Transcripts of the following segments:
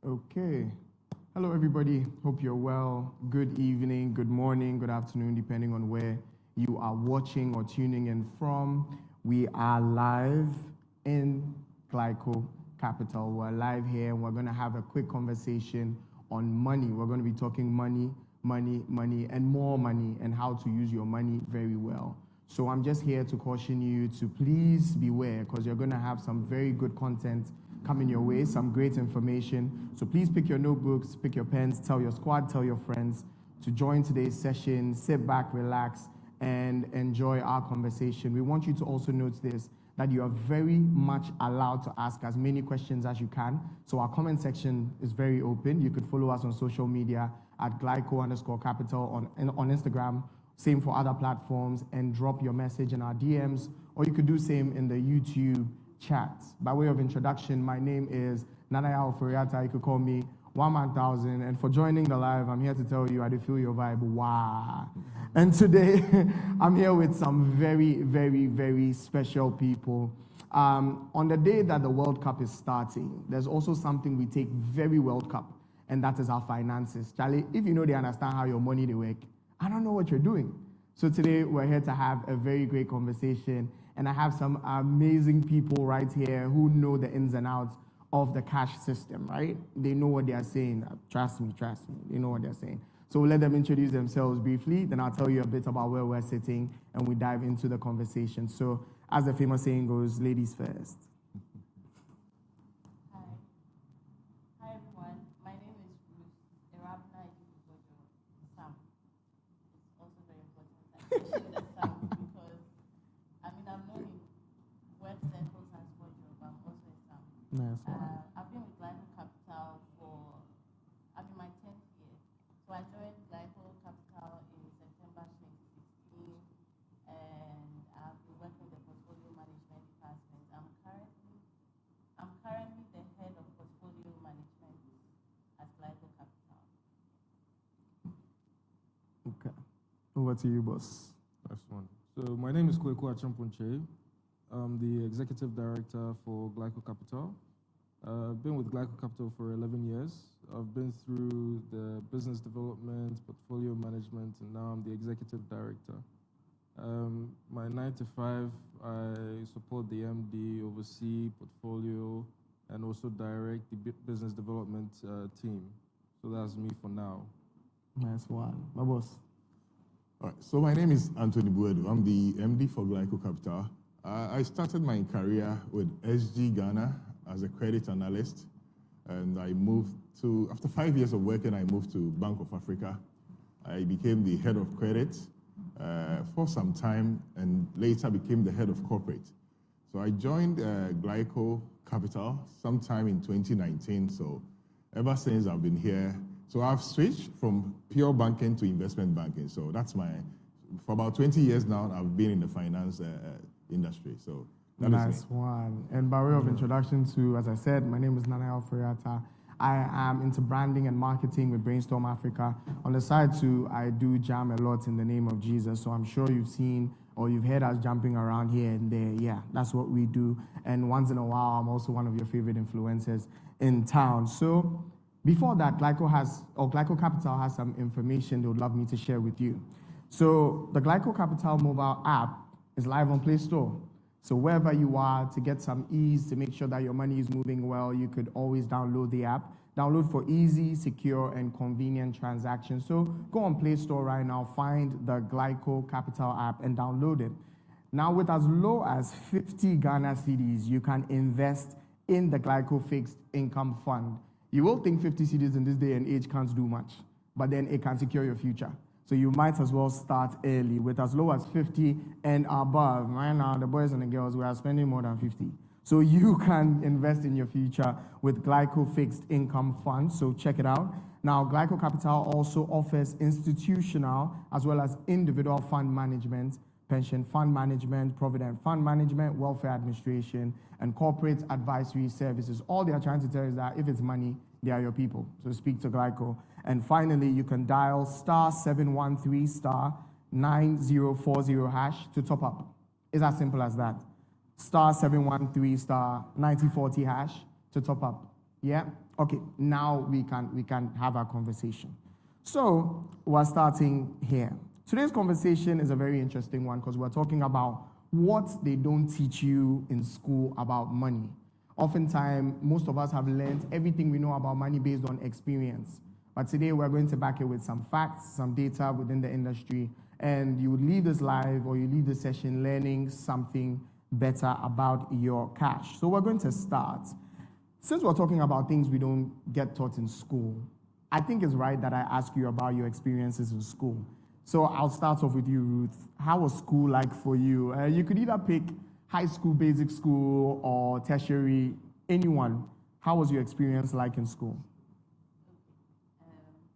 Okay. Hello, everybody. Hope you're well. Good evening, good morning, good afternoon, depending on where you are watching or tuning in from. We are live in Glyco Capital. We're live here and we're going to have a quick conversation on money. We're going to be talking money, and more money, and how to use your money very well. So I'm just here to caution you to please beware, because you're going to have some very good content coming your way, some great information. So please pick your notebooks, pick your pens, tell your squad, tell your friends to join today's session. Sit back, relax, and enjoy our conversation. We want you to also note this, that you are very much allowed to ask as many questions as you can. So our comment section is very open. You could follow us on social media at Glyco_Capital on Instagram. Same for other platforms, and drop your message in our DMs, or you could do same in the YouTube chat. By way of introduction, my name is Nanaya Oforiata. You could call me 11000. And for joining the live, I'm here to tell you I do feel your vibe. Wow. And today, I'm here with some very, very, very special people. On the day that the World Cup is starting, there's also something we take very World Cup, and that is our finances. Charlie, if you know they understand how your money they work, I don't know what you're doing. So today, we're here to have a very great conversation. And I have some amazing people right here who know the ins and outs of the cash system, right? They know what they are saying. Trust me. They know what they're saying. So we'll let them introduce themselves briefly. Then I'll tell you a bit about where we're sitting, and we dive into the conversation. So as the famous saying goes, ladies first. Hi everyone. My name is Ruth Erabna Idibojo Sam. It's also very important that I mention the Sam, because I've known in work circles as Bojo, but I'm also a Sam. Nice one. I've been with Glyco Capital I'm in my 10th year. So I joined Glyco Capital in September 2016, and I've been working with the portfolio management department. I'm currently the head of portfolio management at Glyco Capital. Okay. Over to you, boss. That's one. So my name is Kweku Achampunche. I'm the executive director for Glyco Capital. I've been with Glyco Capital for 11 years. I've been through the business development, portfolio management, and now I'm the executive director. My 9 to 5, I support the MD, oversee portfolio, and also direct the business development team. So that's me for now. Nice one. My boss. All right, so my name is Anthony Buedu. I'm the MD for Glyco Capital. I started my career with SG Ghana as a credit analyst, and I moved to, after 5 years of working, I moved to Bank of Africa. I became the head of credit for some time, and later became the head of corporate. So I joined Glyco Capital sometime in 2019, so ever since I've been here. So I've switched from pure banking to investment banking. So that's for about 20 years now, I've been in the finance industry. So that Nice one. And by way of introduction to, as I said, my name is Nanaya Oforiata. I am into branding and marketing with Brainstorm Africa. On the side too, I do jam a lot in the name of Jesus. So I'm sure you've seen or you've heard us jumping around here and there. Yeah, that's what we do. And once in a while, I'm also one of your favorite influencers in town. So before that, Glyco Capital has some information they would love me to share with you. So the Glyco Capital mobile app is live on Play Store. So wherever you are, to get some ease, to make sure that your money is moving well, you could always download the app. Download for easy, secure, and convenient transactions. So go on Play Store right now, find the Glyco Capital app, and download it. Now, with as low as 50 Ghana cedis, you can invest in the Glyco Fixed Income Fund. You will think 50 cedis in this day and age can't do much, but then it can secure your future. So you might as well start early with as low as 50 and above. Right now, the boys and the girls, we are spending more than 50. So you can invest in your future with Glyco Fixed Income Fund. So check it out. Now, Glyco Capital also offers institutional as well as individual fund management, pension fund management, provident fund management, welfare administration, and corporate advisory services. All they are trying to tell you is that if it's money, they are your people. So speak to Glyco. And finally, you can dial *713 *9040 hash to top up. It's as simple as that. *713 *9040 hash to top up. Yeah? Okay, now we can have our conversation. So we're starting here. Today's conversation is a very interesting one because we're talking about what they don't teach you in school about money. Oftentimes, most of us have learned everything we know about money based on experience. But today we're going to back it with some facts, some data within the industry, and you would leave this live or you leave this session learning something better about your cash. So we're going to start. Since we're talking about things we don't get taught in school, I think it's right that I ask you about your experiences in school. So I'll start off with you, Ruth. How was school like for you? You could either pick high school, basic school, or tertiary, anyone. How was your experience like in school?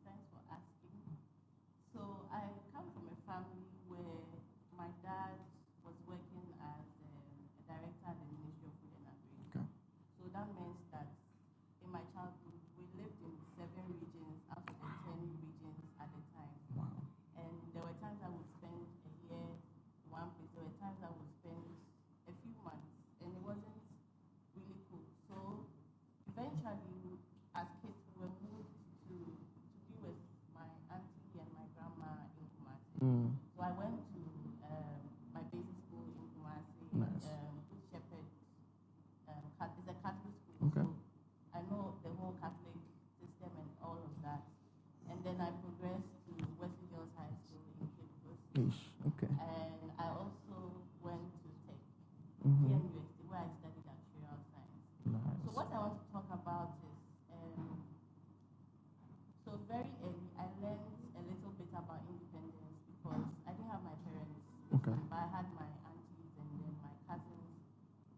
Thanks for asking. So I come from a family where my dad was working as a director at the Ministry of Food and Agri. Okay. So that meant that in my childhood, we lived in 7 regions out of the 10 regions at the time. Wow. And there were times I would spend a year in one place. There were times I would spend a few months, and it wasn't really cool. So eventually, as kids, we were moved to be with my auntie and my grandma in Kumasi. So I went to my basic school in Kumasi, Nice. Good Shepherd. It's a Catholic school. Okay. So I know the whole Catholic system and all of that. And then I progressed to Wesley Girls High School in Cape Coast. Ish. Okay. And I also went to Tech, Mhm. here in USD, where I studied actuarial science. Nice. So what I want to talk about is, so very early, I learned a little bit about independence because I didn't have my parents, Okay. but I had my aunties and then my cousins.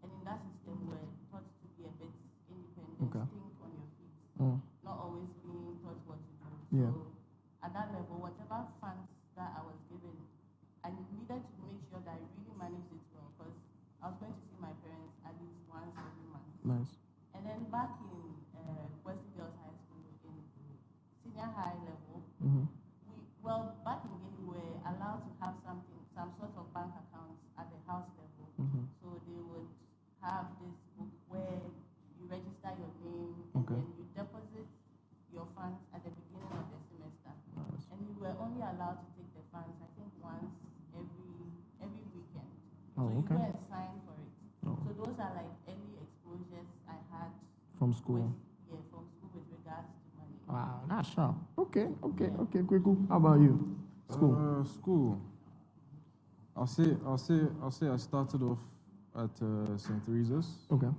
And in that system, we're taught to be a bit independent, Okay. think on your feet, Mm. not always being taught what to do. Yeah. So at that level, whatever funds that I was given, I needed to make sure that I really managed it well because I was going to see my parents at least once every month. Nice. And then back in Wesley Girls High School in senior high level, back in Guinea, we were allowed to have some sort of bank accounts at the house level. So they would have this book where you register your name and Okay. then you deposit your funds at the beginning of the semester. Nice. And we were only allowed to take the funds, I think, once every weekend. Oh, so you okay. go and sign for it. Oh. So those are like early exposures I had From school. from school with regards to money. Wow, that's sharp. Okay. Kweku, how about you? School. School. I'll say I started off at St. Teresa's. Okay.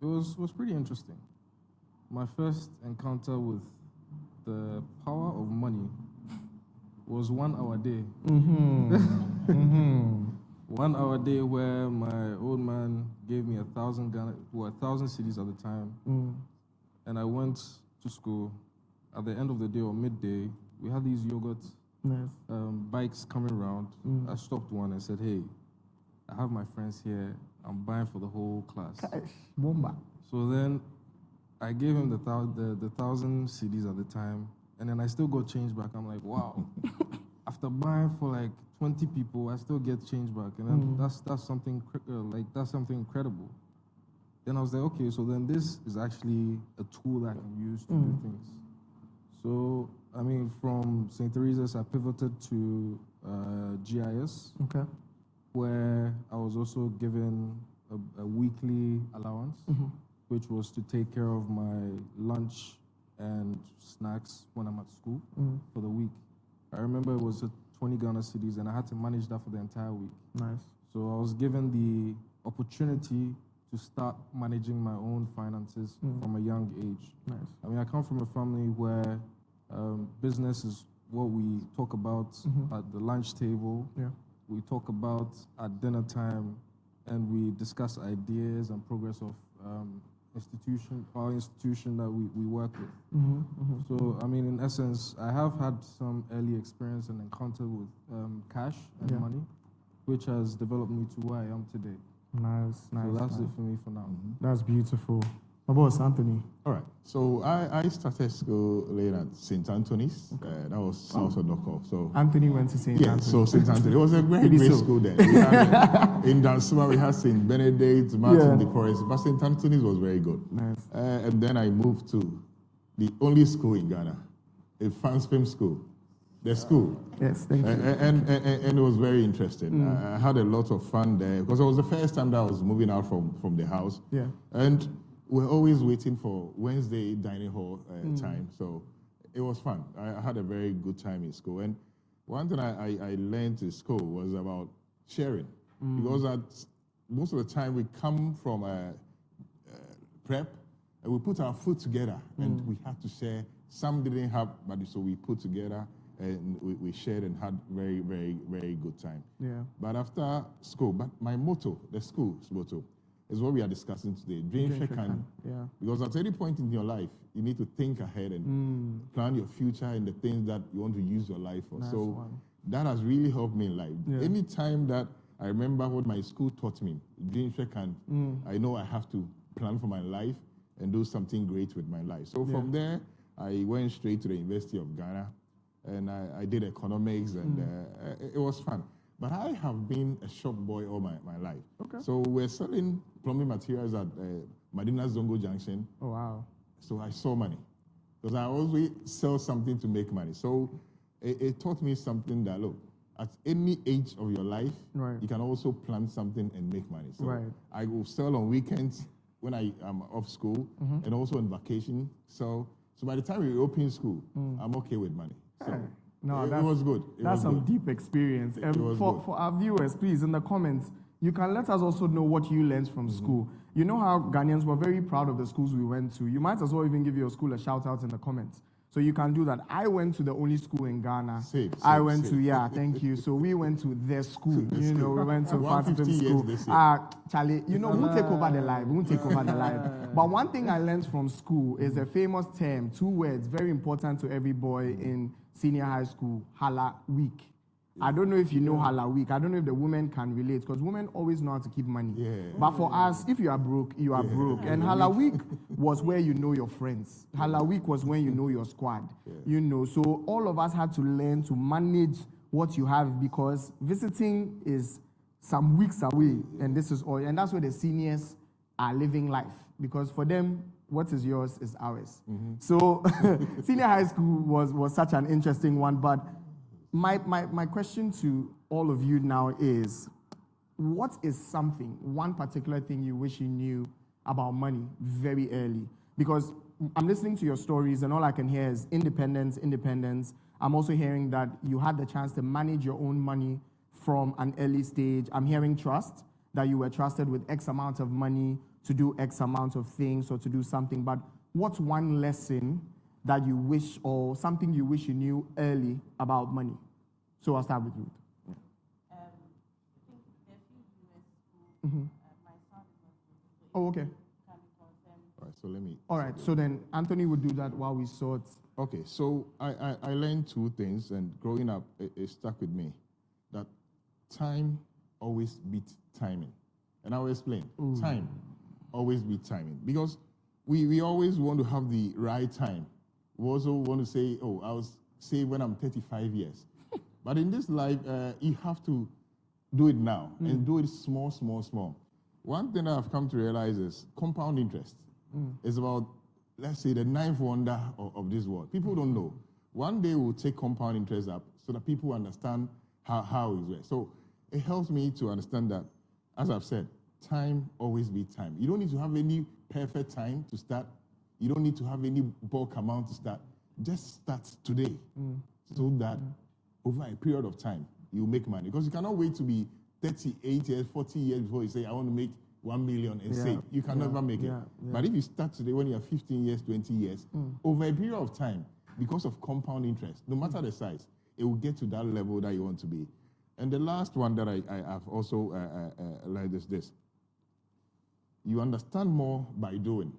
It was pretty interesting. My first encounter with the power of money was 1 hour day. 1 hour day where my old man gave me 1,000 cedis at the time, and I went to school. At the end of the day or midday, we had these yogurt Nice. bikes coming around. I stopped one and said, "Hey, I have my friends here. I'm buying for the whole class." Bomba. So then I gave him the 1,000 CDs at the time, and then I still got change back. I'm like, wow. After buying for like 20 people, I still get change back, and then that's something that's something incredible. Then I was like, okay, so then this is actually a tool that I can use to do things. So I mean, from St. Teresa's, I pivoted to GIS, Okay. where I was also given a weekly allowance, which was to take care of my lunch and snacks when I'm at school for the week. I remember it was 20 Ghana cedis, and I had to manage that for the entire week. Nice. So I was given the opportunity to start managing my own finances from a young age. Nice. I mean, I come from a family where business is what we talk about at the lunch table. Yeah. We talk about at dinner time, and we discuss ideas and progress of institution that we work with. So, I mean, in essence, I have had some early experience and encounter with cash and money, which has developed me to where I am today. Nice. So that's it for me for now. That's beautiful. My boss, Anthony. All right. So I started school late at St. Anthony's. That was south of Doko. So Anthony went to St. yeah, Anthony. so St. Anthony. It was a very Maybe great so. school then. We had in Dansuma, we had St. Benedict, Martin Yeah. de Porres, but St. Anthony's was very good. Nice. And then I moved to the only school in Ghana, a Fansfim school. The school. Yes, thank you. And it was very interesting. I had a lot of fun there because it was the first time that I was moving out from the house. Yeah. And we're always waiting for Wednesday dining hall time. So it was fun. I had a very good time in school. And one thing I learned in school was about sharing. Because most of the time we come from prep and we put our food together and we had to share. Some didn't have, but so we put together and we shared and had very, very, very good time. Yeah. But after school, but my motto, the school's motto, is what we are discussing today. Dream Dream can. Yeah. Because at any point in your life, you need to think ahead and plan your future and the things that you want to use your life for. Nice So one. that has really helped me in life. Yeah. Any time that I remember what my school taught me, Dream can, I know I have to plan for my life and do something great with my life. So from there, I went straight to the University of Ghana and I did economics and it was fun. But I have been a shop boy all my life. Okay. So we're selling plumbing materials at Madina Zongo Junction. Oh, wow. So I saw money. Because I always sell something to make money. So it taught me something that, look, at any age of your life, Right. you can also plan something and make money. So Right. I will sell on weekends when I am off school and also on vacation. So by the time we open school, I'm okay with money. So No, it that's, was good. It that's was some good. deep experience. was For good. our viewers, please, in the comments, you can let us also know what you learned from school. You know how Ghanaians were very proud of the schools we went to. You might as well even give your school a shout out in the comments. So you can do that. I went to the only school in Ghana. Same, I went same. to, yeah, thank you. So we went to their school. You know, we went to 150 Fatima years school. this year. Charlie, you know, we'll take over the live. We'll take over the live. But one thing I learned from school is a famous term, 2 words, very important to every boy in senior high school, Hala Week. I don't know if you know Hala Week. I don't know if the women can relate because women always know how to keep money. Yeah. But for us, if you are broke, you are broke. And Hala Week was where you know your friends. Hala Week was when you know your squad. You know, so all of us had to learn to manage what you have because visiting is some weeks away, and this is all. And that's where the seniors are living life because for them, what is yours is ours. So senior high school was such an interesting one. But my question to all of you now is, what is something, one particular thing you wish you knew about money very early? Because I'm listening to your stories and all I can hear is independence, independence. I'm also hearing that you had the chance to manage your own money from an early stage. I'm hearing trust, that you were trusted with X amount of money to do X amount of things or to do something. But what's one lesson that you wish or something you wish you knew early about money? So I'll start with Ruth. I think there are few US schools. My son is not so Oh, okay. can be confirmed. All right, so let me. All right. So then Anthony would do that while we sort. Okay, so I learned 2 things, and growing up, it stuck with me, that time always beats timing. And I'll explain. Time always beats timing. Because we always want to have the right time. We also want to say, oh, I'll say when I'm 35 years. But in this life, you have to do it now and do it small, small, small. One thing that I've come to realize is compound interest. It's about, let's say, the 9th wonder of this world. People don't know. One day we'll take compound interest up so that people understand how it works. So it helps me to understand that, as I've said, time always beats time. You don't need to have any perfect time to start. You don't need to have any bulk amount to start. Just start today so that over a period of time, you make money. Because you cannot wait to be 38 years, 40 years before you say, I want to make 1 million and save. You can never make it. But if you start today when you're 15 years, 20 years, over a period of time, because of compound interest, no matter the size, it will get to that level that you want to be. And the last one that I have also learned is this. You understand more by doing.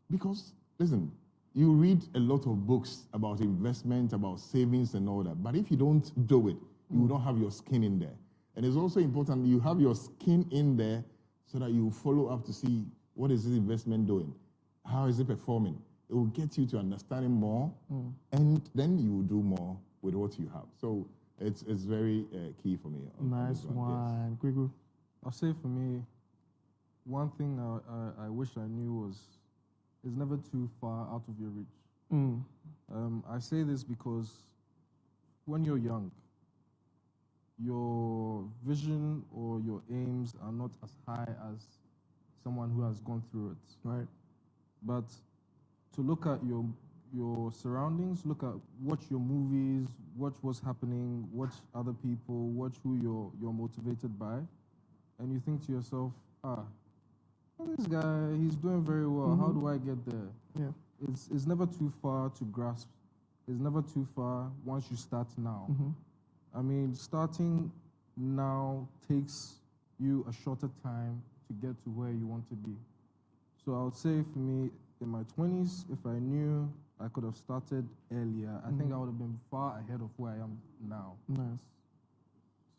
Because, listen, you read a lot of books about investment, about savings and all that, but if you don't do it, you don't have your skin in there. And it's also important you have your skin in there so that you follow up to see what is this investment doing? How is it performing? It will get you to understanding more, and then you will do more with what you have. So it's very key for me. on Nice this yes. one. Kweku. I'll say for me, one thing I wish I knew was it's never too far out of your reach. Mm. I say this because when you're young, your vision or your aims are not as high as someone who has gone through it. Right. But to look at your surroundings, look at watch your movies, watch what's happening, watch other people, watch who you're motivated by, and you think to yourself, this guy, he's doing very well. How do I get there? Yeah. It's never too far to grasp. It's never too far once you start now. I mean, starting now takes you a shorter time to get to where you want to be. So I would say for me, in my 20s, if I knew I could have started earlier, I think I would have been far ahead of where I am now. Nice.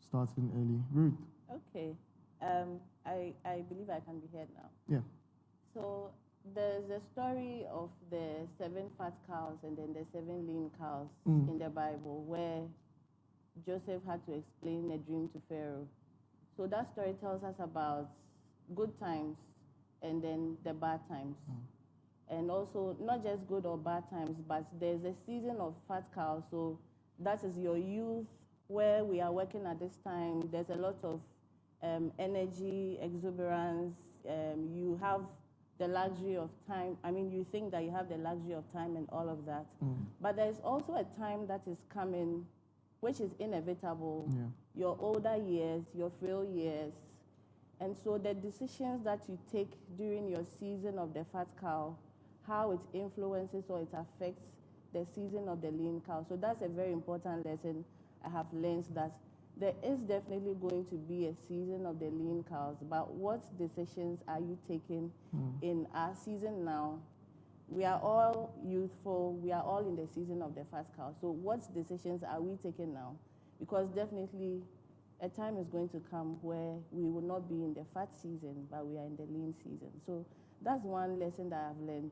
Starting early. Ruth. Okay. I believe I can be heard now. Yeah. So there's a story of the 7 fat cows and then the 7 lean cows in the Bible where Joseph had to explain a dream to Pharaoh. So that story tells us about good times and then the bad times. And also not just good or bad times, but there's a season of fat cows. So that is your youth where we are working at this time. There's a lot of energy, exuberance. You have the luxury of time. I mean, you think that you have the luxury of time and all of that. But there's also a time that is coming, which is inevitable. Yeah. Your older years, your frail years. And so the decisions that you take during your season of the fat cow, how it influences or it affects the season of the lean cow. So that's a very important lesson I have learned, that there is definitely going to be a season of the lean cows, but what decisions are you taking in our season now? We are all youthful, we are all in the season of the fat cow. So what decisions are we taking now? Because definitely a time is going to come where we will not be in the fat season, but we are in the lean season. So that's one lesson that I've learned.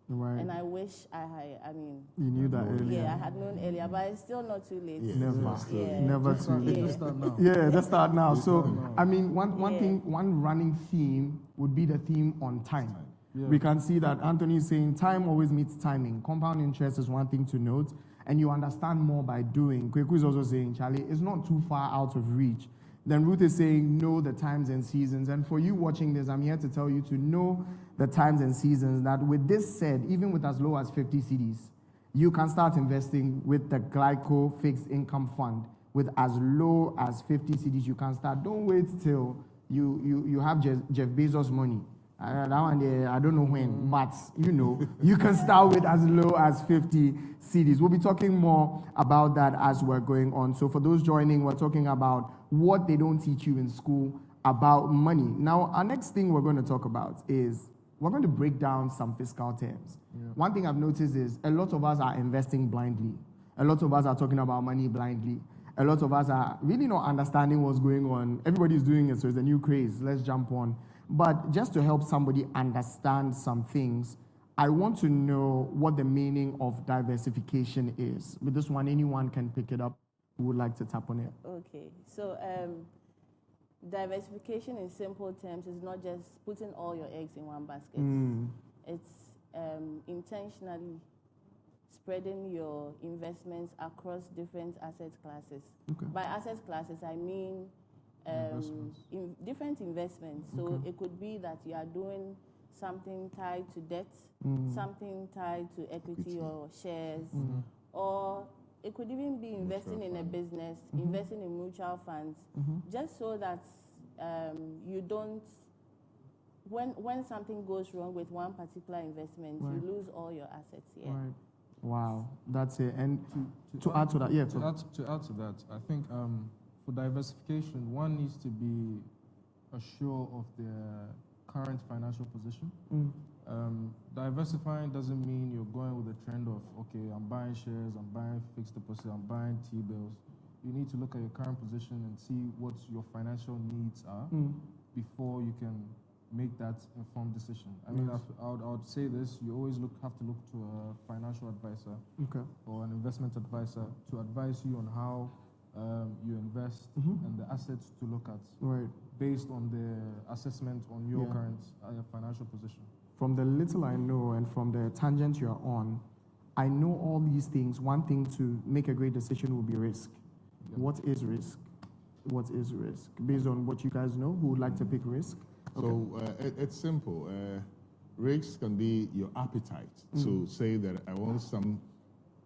Right. And I wish You knew that earlier. yeah, I had known earlier, but it's still not too late. Yeah. Never. Yeah. Never Just too start, late. just start now. Yeah, let's start now. So, now. I mean, one Yeah. thing, one running theme would be the theme on time. Yeah. We can see that Anthony is saying time always meets timing. Compound interest is one thing to note, and you understand more by doing. Kweku is also saying, Charlie, it's not too far out of reach. Then Ruth is saying, know the times and seasons. And for you watching this, I'm here to tell you to know the times and seasons, that with this said, even with as low as 50 CDs, you can start investing with the Glyco Fixed Income Fund. With as low as 50 CDs, you can start. Don't wait till you have Jeff Bezos' money. That one there, I don't know when, but you can start with as low as 50 CDs. We'll be talking more about that as we're going on. So for those joining, we're talking about what they don't teach you in school about money. Now, our next thing we're going to talk about is we're going to break down some fiscal terms. Yeah. One thing I've noticed is a lot of us are investing blindly. A lot of us are talking about money blindly. A lot of us are really not understanding what's going on. Everybody's doing it, so it's a new craze. Let's jump on. But just to help somebody understand some things, I want to know what the meaning of diversification is. With this one, anyone can pick it up who would like to tap on it. Okay, so diversification in simple terms is not just putting all your eggs in one basket. It's intentionally spreading your investments across different asset classes. Okay. By asset classes, I mean different investments. So it could be that you are doing something tied to debt, something tied to equity or shares, or it could even be investing in a business, investing in mutual funds, just so that you don't, when something goes wrong with one particular investment, Right. you lose all your assets here. Right. Wow, that's it. And to add to that, yeah. To add to that, I think for diversification, one needs to be assured of their current financial position. Diversifying doesn't mean you're going with the trend of, okay, I'm buying shares, I'm buying fixed deposit, I'm buying T-bills. You need to look at your current position and see what your financial needs are before you can make that informed decision. I mean, I would say this: you always have to look to a financial advisor Okay. or an investment advisor to advise you on how you invest and the assets to look at Right. based on the assessment on your Yeah. current financial position. From the little I know and from the tangent you're on, I know all these things. One thing to make a great decision will be risk. Yep. What is risk? What is risk? Based on what you guys know, who would like to pick risk? So it's simple. Risks can be your appetite to say that I want some,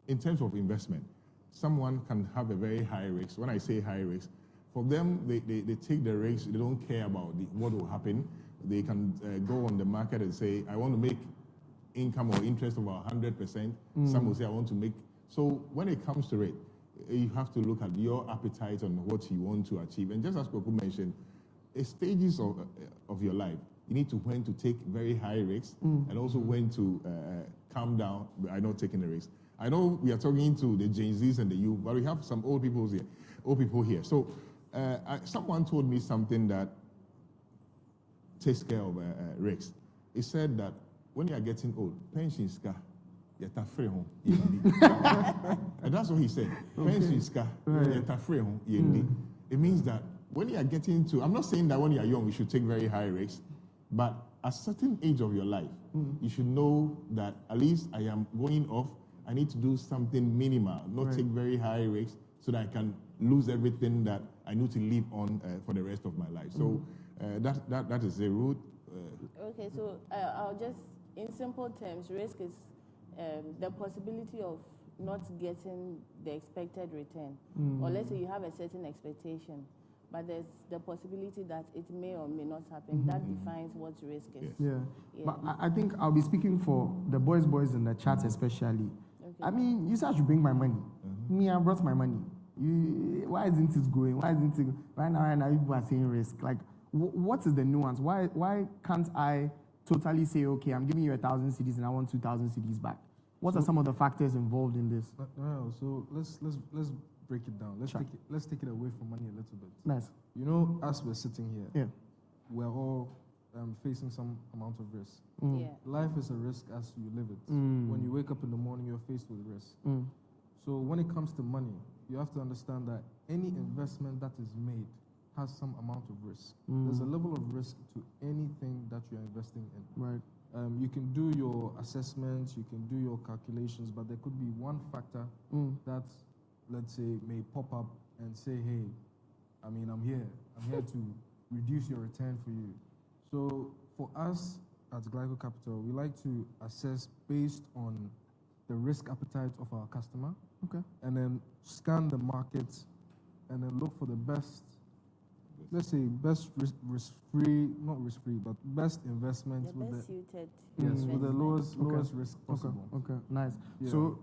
in terms of investment, someone can have a very high risk. When I say high risk, for them, they take the risk, they don't care about what will happen. They can go on the market and say, I want to make income or interest of 100%. Some will say, I want to make. So when it comes to it, you have to look at your appetite and what you want to achieve. And just as Kweku mentioned, stages of your life, you need to when to take very high risks and also when to calm down by not taking the risk. I know we are talking to the Gen Zs and the youth, but we have some old people here. So someone told me something that takes care of risks. He said that when you are getting old, pension ska, yeta free home, and that's what he said. Pension ska, yeta free home, It means that when you are getting to, I'm not saying that when you are young you should take very high risks, but at a certain age of your life, you should know that at least I am going off. I need to do something minimal, not take very high risks, so that I can lose everything that I need to live on for the rest of my life. So that is the route. Okay, so I'll just, in simple terms, risk is the possibility of not getting the expected return. Or let's say you have a certain expectation, but there's the possibility that it may or may not happen. That defines what risk is. Yeah. But I think I'll be speaking for the boys in the chat especially. Okay. I mean, you said I should bring my money. Me, I brought my money. Why isn't it going? Why isn't it right now people are saying risk? Like, what is the nuance? Why can't I totally say, okay, I'm giving you 1,000 CDs and I want 2,000 CDs back? What are some of the factors involved in this? No, so let's break it down. Let's take it away from money a little bit. Nice. You know, as we're sitting here, Yeah. we're all facing some amount of risk. Yeah. Life is a risk as you live it. When you wake up in the morning, you're faced with risk. So when it comes to money, you have to understand that any investment that is made has some amount of risk. There's a level of risk to anything that you're investing in. Right. You can do your assessments, you can do your calculations, but there could be one factor that, let's say, may pop up and say, hey, I mean, I'm here to reduce your return for you. So for us at Glyco Capital, we like to assess based on the risk appetite of our customer, Okay. and then scan the market and then look for the best, let's say, best risk-free, not risk-free, but best investments The with best the, suited. yes, with the investment. lowest risk possible. Okay. Nice. Yeah. So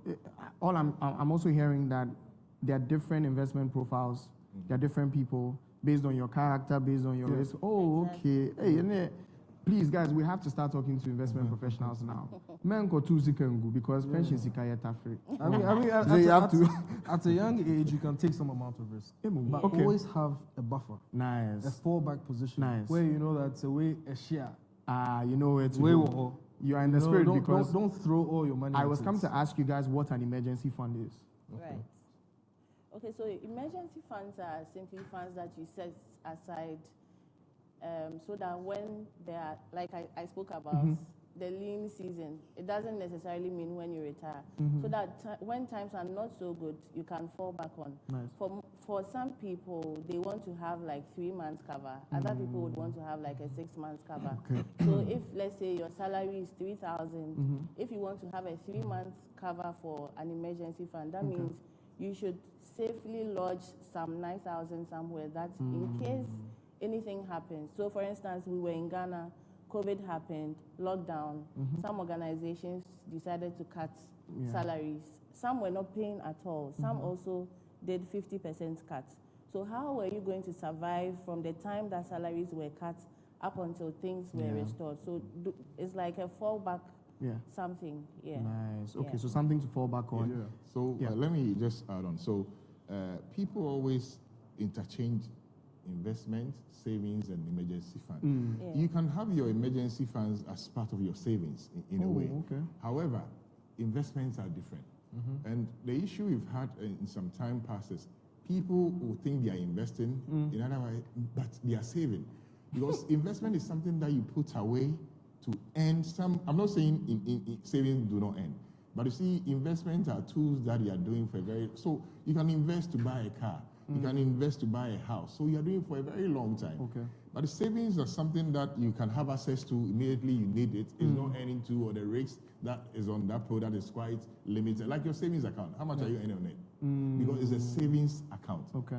all I'm also hearing that there are different investment profiles. There are different people based on your character, based on your Yeah. risk. Oh, okay. Hey, please, guys, we have to start talking to investment professionals now. Men go to Zikengu because pension sikayeta free. I mean, So you have to. at a young age, you can take some amount of risk, but Okay. always have a buffer, a Nice. fallback position, Nice. where you know that's a way a share. You know where to Way go. wo- You are in the No, spirit don't, because don't throw all your money. I at was it. come to ask you guys what an emergency fund is. Right. Okay, so emergency funds are simply funds that you set aside so that when there are, like I spoke about, the lean season, it doesn't necessarily mean when you retire. So that when times are not so good, you can fall back on. Nice. For some people, they want to have like 3 months cover. Other people would want to have like a 6 months cover. Okay. So if, let's say, your salary is 3,000, if you want to have a 3 months cover for an emergency fund, that means you should safely lodge some 9,000 somewhere that in case anything happens. So for instance, we were in Ghana, COVID happened, lockdown. Some organizations decided to cut salaries. Some were not paying at all. Some also did 50% cut. So how were you going to survive from the time that salaries were cut up until things were restored? So it's like a fallback something. Yeah. Nice. Okay, Yeah. so something to fall back on. So let me just add on. So people always interchange investment, savings, and emergency fund. You can have your emergency funds as part of your savings in a way. Okay. However, investments are different. And the issue we've had in some time past is people who think they are investing in other way, but they are saving. Because investment is something that you put away to earn some. I'm not saying in savings do not earn, but you see, investments are tools that you are doing for a very. So you can invest to buy a car, you can invest to buy a house. So you are doing it for a very long time. Okay. But the savings are something that you can have access to immediately you need it. It's not earning to, or the rates that is on that product is quite limited. Like your savings account, how much are you earning on it? Because it's a savings account. Okay.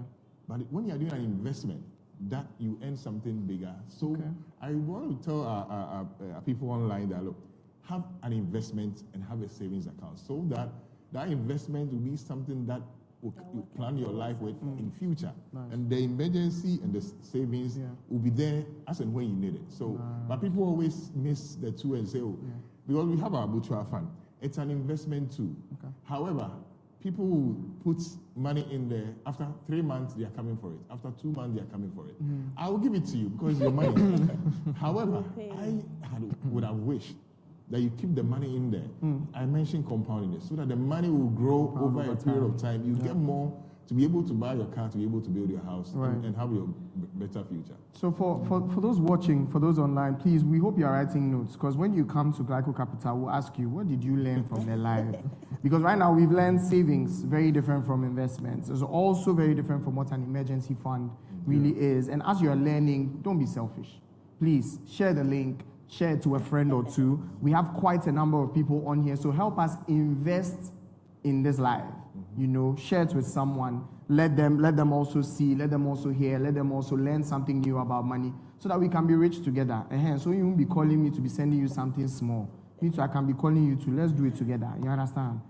But when you're doing an investment, that you earn something bigger. So I want to tell our people online that, look, have an investment and have a savings account so that that investment will be something that you plan your life with in future. Nice. And the emergency and the savings will be there as and when you need it. So, but people always miss the two and say, oh, because we have our mutual fund, it's an investment too. Okay. However, people who put money in there, after 3 months, they are coming for it. After 2 months, they are coming for it. I will give it to you because it's your money. However, would have wished that you keep the money in there. I mentioned compounding it so that the money will grow over a period of time. You get more to be able to buy your car, to be able to build your house, and have your better future. So for those watching, for those online, please, we hope you are writing notes, because when you come to Glyco Capital, we'll ask you, what did you learn from their life? Because right now we've learned savings, very different from investments. It's also very different from what an emergency fund really is. And as you're learning, don't be selfish. Please share the link, share it to a friend or two. We have quite a number of people on here, so help us invest in this life. You know, share it with someone. Let them also see, let them also hear, let them also learn something new about money, so that we can be rich together. So you won't be calling me to be sending you something small. Me too, I can be calling you to let's do it together. You understand?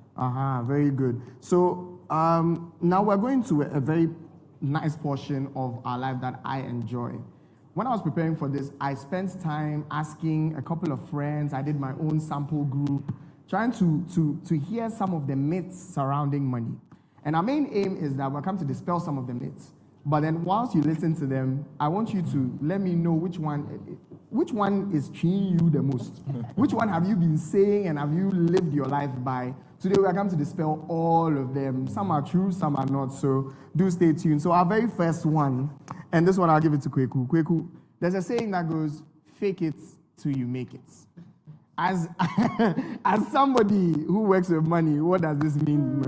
Very good. So now we're going to a very nice portion of our life that I enjoy. When I was preparing for this, I spent time asking a couple of friends. I did my own sample group, trying to hear some of the myths surrounding money. And our main aim is that we're come to dispel some of the myths. But then whilst you listen to them, I want you to let me know which one is treating you the most. Which one have you been saying and have you lived your life by? Today we are come to dispel all of them. Some are true, some are not. So do stay tuned. So our very first one, and this one I'll give it to Kweku. Kweku, there's a saying that goes, fake it till you make it. As somebody who works with money, what does this mean?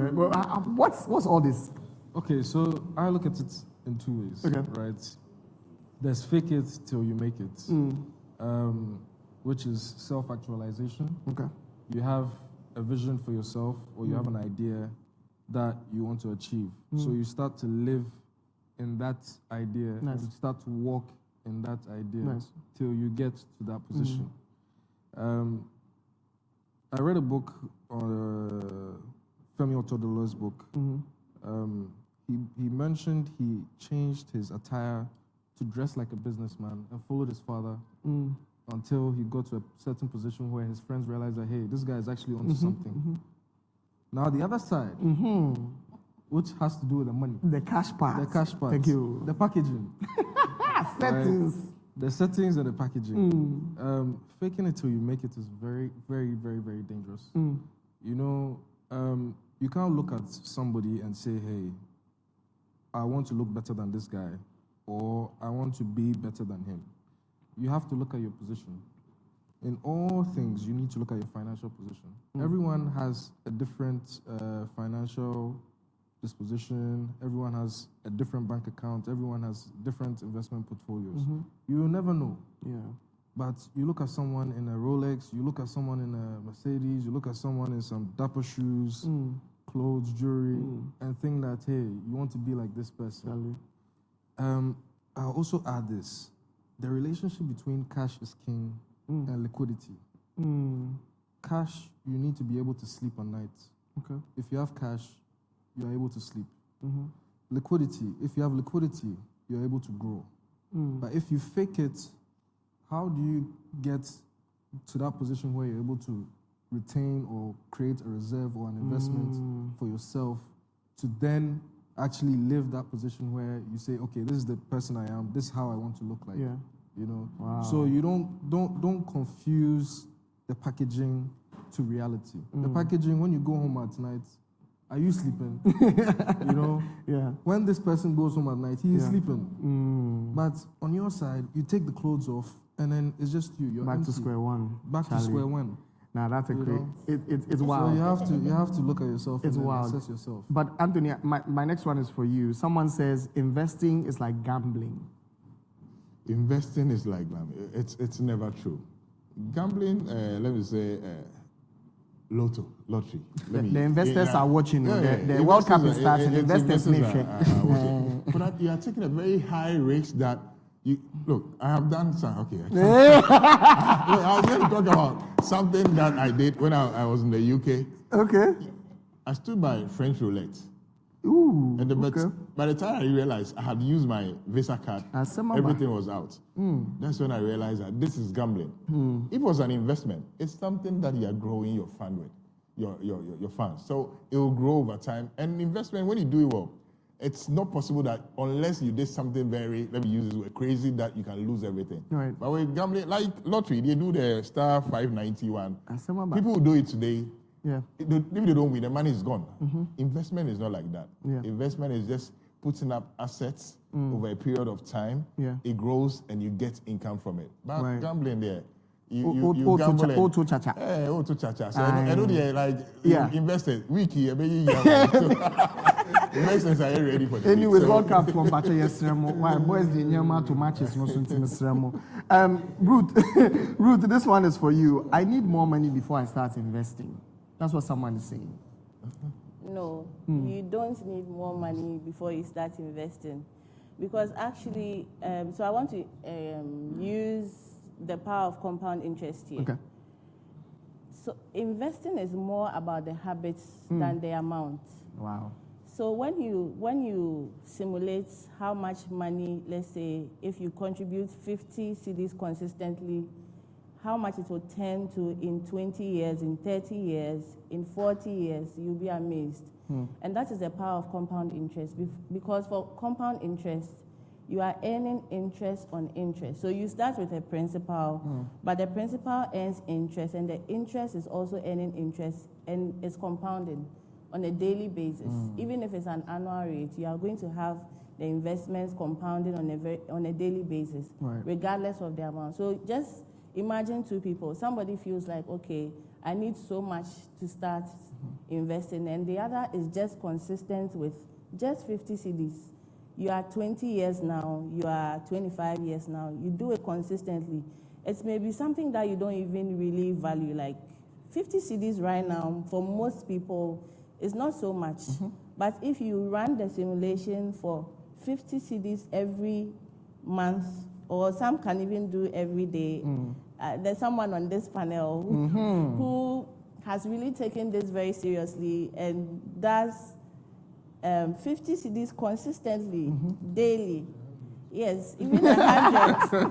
What's all this? Okay, so I look at it in two ways, right? There's fake it till you make it, which is self-actualization. Okay. You have a vision for yourself, or you have an idea that you want to achieve. So you start to live in that idea, and you start to walk in that idea till you get to that position. I read a book, Femi Otodolo's book. He mentioned he changed his attire to dress like a businessman and followed his father until he got to a certain position where his friends realized that, hey, this guy is actually onto something. Now the other side, which has to do with the money. The cash part. The cash part. Thank you. The packaging. Settings. Right? The settings and the packaging. Faking it till you make it is very, very, very, very dangerous. You know, you can't look at somebody and say, hey, I want to look better than this guy, or I want to be better than him. You have to look at your position. In all things, you need to look at your financial position. Everyone has a different financial disposition. Everyone has a different bank account. Everyone has different investment portfolios. You will never know. Yeah. But you look at someone in a Rolex, you look at someone in a Mercedes, you look at someone in some dapper shoes, clothes, jewelry, and think that, hey, you want to be like this person. I'll also add this. The relationship between cash is king and liquidity. Cash, you need to be able to sleep at night. Okay. If you have cash, you are able to sleep. Liquidity, if you have liquidity, you're able to grow. But if you fake it, how do you get to that position where you're able to retain or create a reserve or an investment for yourself to then actually live that position where you say, okay, this is the person I am, this is how I want to look like. Yeah. You know? Wow. So you don't confuse the packaging to reality. The packaging, when you go home at night, are you sleeping? You know? Yeah. When this person goes home at night, he is Yeah. sleeping. But on your side, you take the clothes off, and then it's just you. You're Back empty. to square one. Back to Charlie. square one. Now that's a You great. know? It's So wild. you have to look at yourself It's and then wild. assess yourself. But Anthony, my next one is for you. Someone says investing is like gambling. Investing is like gambling. It's never true. Gambling, let me say, lottery. The investors are watching. The World Cup is starting. Investors may check. are watching. But you are taking a very high risk that you look. I have done some. Okay. Look, I was going to talk about something that I did when I was in the UK. Okay. I stood by French roulette. Ooh. And okay. by the time I realized I had used my Visa card, everything was out. That's when I realized that this is gambling. If it was an investment, it's something that you are growing your fund with, your funds. So it will grow over time. And investment, when you do it well, it's not possible that unless you did something very, let me use this word, crazy, that you can lose everything. Right. But with gambling, like lottery, they do the star 591. Asema ba. People who do it today, Yeah. if they don't win, the money is gone. Investment is not like that. Yeah. Investment is just putting up assets over a period of time. Yeah. It grows and you get income from it. But Right. gambling there, you Auto gamble. auto cha-cha. Auto cha-cha. So Aye. I know they like Yeah. invested. Wiki, investors are ready for the Anyways, week. World Cup from Pacha Yesremo. Why boys the nyama to matches no sunti Yesremo. Ruth, Ruth, this one is for you. I need more money before I start investing. That's what someone is saying. No, you don't need more money before you start investing. Because actually, so I want to use the power of compound interest here. Okay. So investing is more about the habits than the amount. Wow. So when you simulate how much money, let's say, if you contribute 50 CDs consistently, how much it will turn to in 20 years, in 30 years, in 40 years, you'll be amazed. And that is the power of compound interest. Because for compound interest, you are earning interest on interest. So you start with a principal, but the principal earns interest, and the interest is also earning interest, and it's compounding on a daily basis. Even if it's an annual rate, you are going to have the investments compounding on a daily basis, Right. regardless of the amount. So just imagine two people. Somebody feels like, okay, I need so much to start investing, and the other is just consistent with just 50 CDs. You are 20 years now, you are 25 years now, you do it consistently. It's maybe something that you don't even really value, like 50 CDs right now, for most people, is not so much. But if you run the simulation for 50 CDs every month, or some can even do every day, there's someone on this panel who has really taken this very seriously and does 50 CDs consistently, daily. Yes, even 100.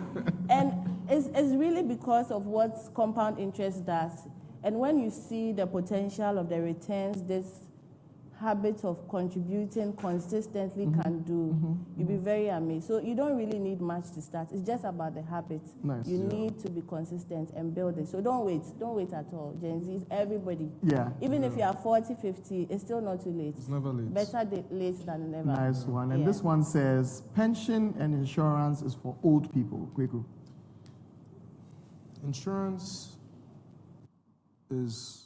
And it's really because of what compound interest does. And when you see the potential of the returns this habit of contributing consistently can do, you'll be very amazed. So you don't really need much to start. It's just about the habit. Nice. You need to be consistent and build it. So don't wait at all. Gen Zs, everybody. Yeah. Even if you are 40, 50, it's still not too late. It's never late. Better late than never. Nice one. And Yeah. this one says pension and insurance is for old people. Kweku. Insurance is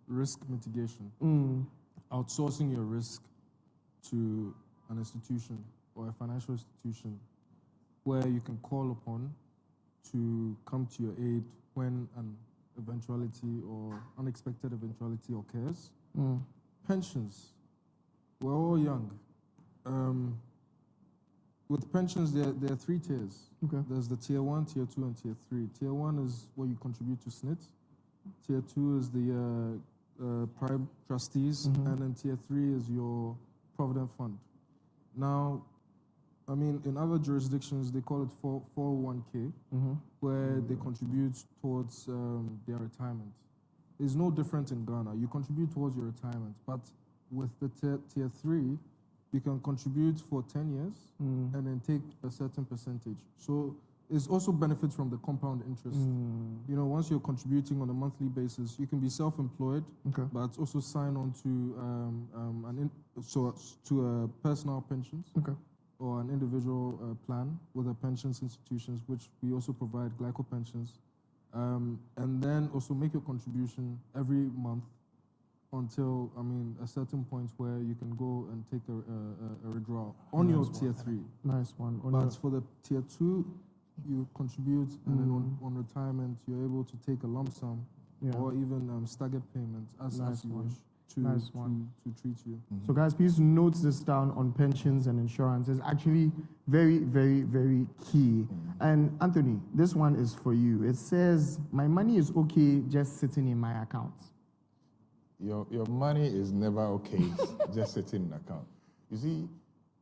risk mitigation. Outsourcing your risk to an institution or a financial institution where you can call upon to come to your aid when an eventuality or unexpected eventuality occurs. Pensions, we're all young. With pensions, there are three tiers. Okay. There's the tier 1, tier 2, and tier 3. Tier 1 is where you contribute to SNIT. Tier 2 is the private trustees, and then tier 3 is your provident fund. Now, I mean, in other jurisdictions, they call it 401k, where they contribute towards their retirement. It's no different in Ghana. You contribute towards your retirement, but with the tier 3, you can contribute for 10 years and then take a certain percentage. So it's also benefits from the compound interest. You know, once you're contributing on a monthly basis, you can be self-employed, Okay. but also sign on to personal pensions Okay. or an individual plan with a pensions institutions, which we also provide Glyco pensions, and then also make your contribution every month until, a certain point where you can go and take a withdrawal on your tier 3. Nice one. On But your- for the tier 2, you contribute, and then on retirement, you're able to take a lump sum Yeah. or even staggered payments as Nice you one. wish to, Nice one. to treat you. So, guys, please note this down on pensions and insurance. It's actually very, very, very key. And Anthony, this one is for you. It says, "My money is okay just sitting in my account." Your money is never okay just sitting in account. You see,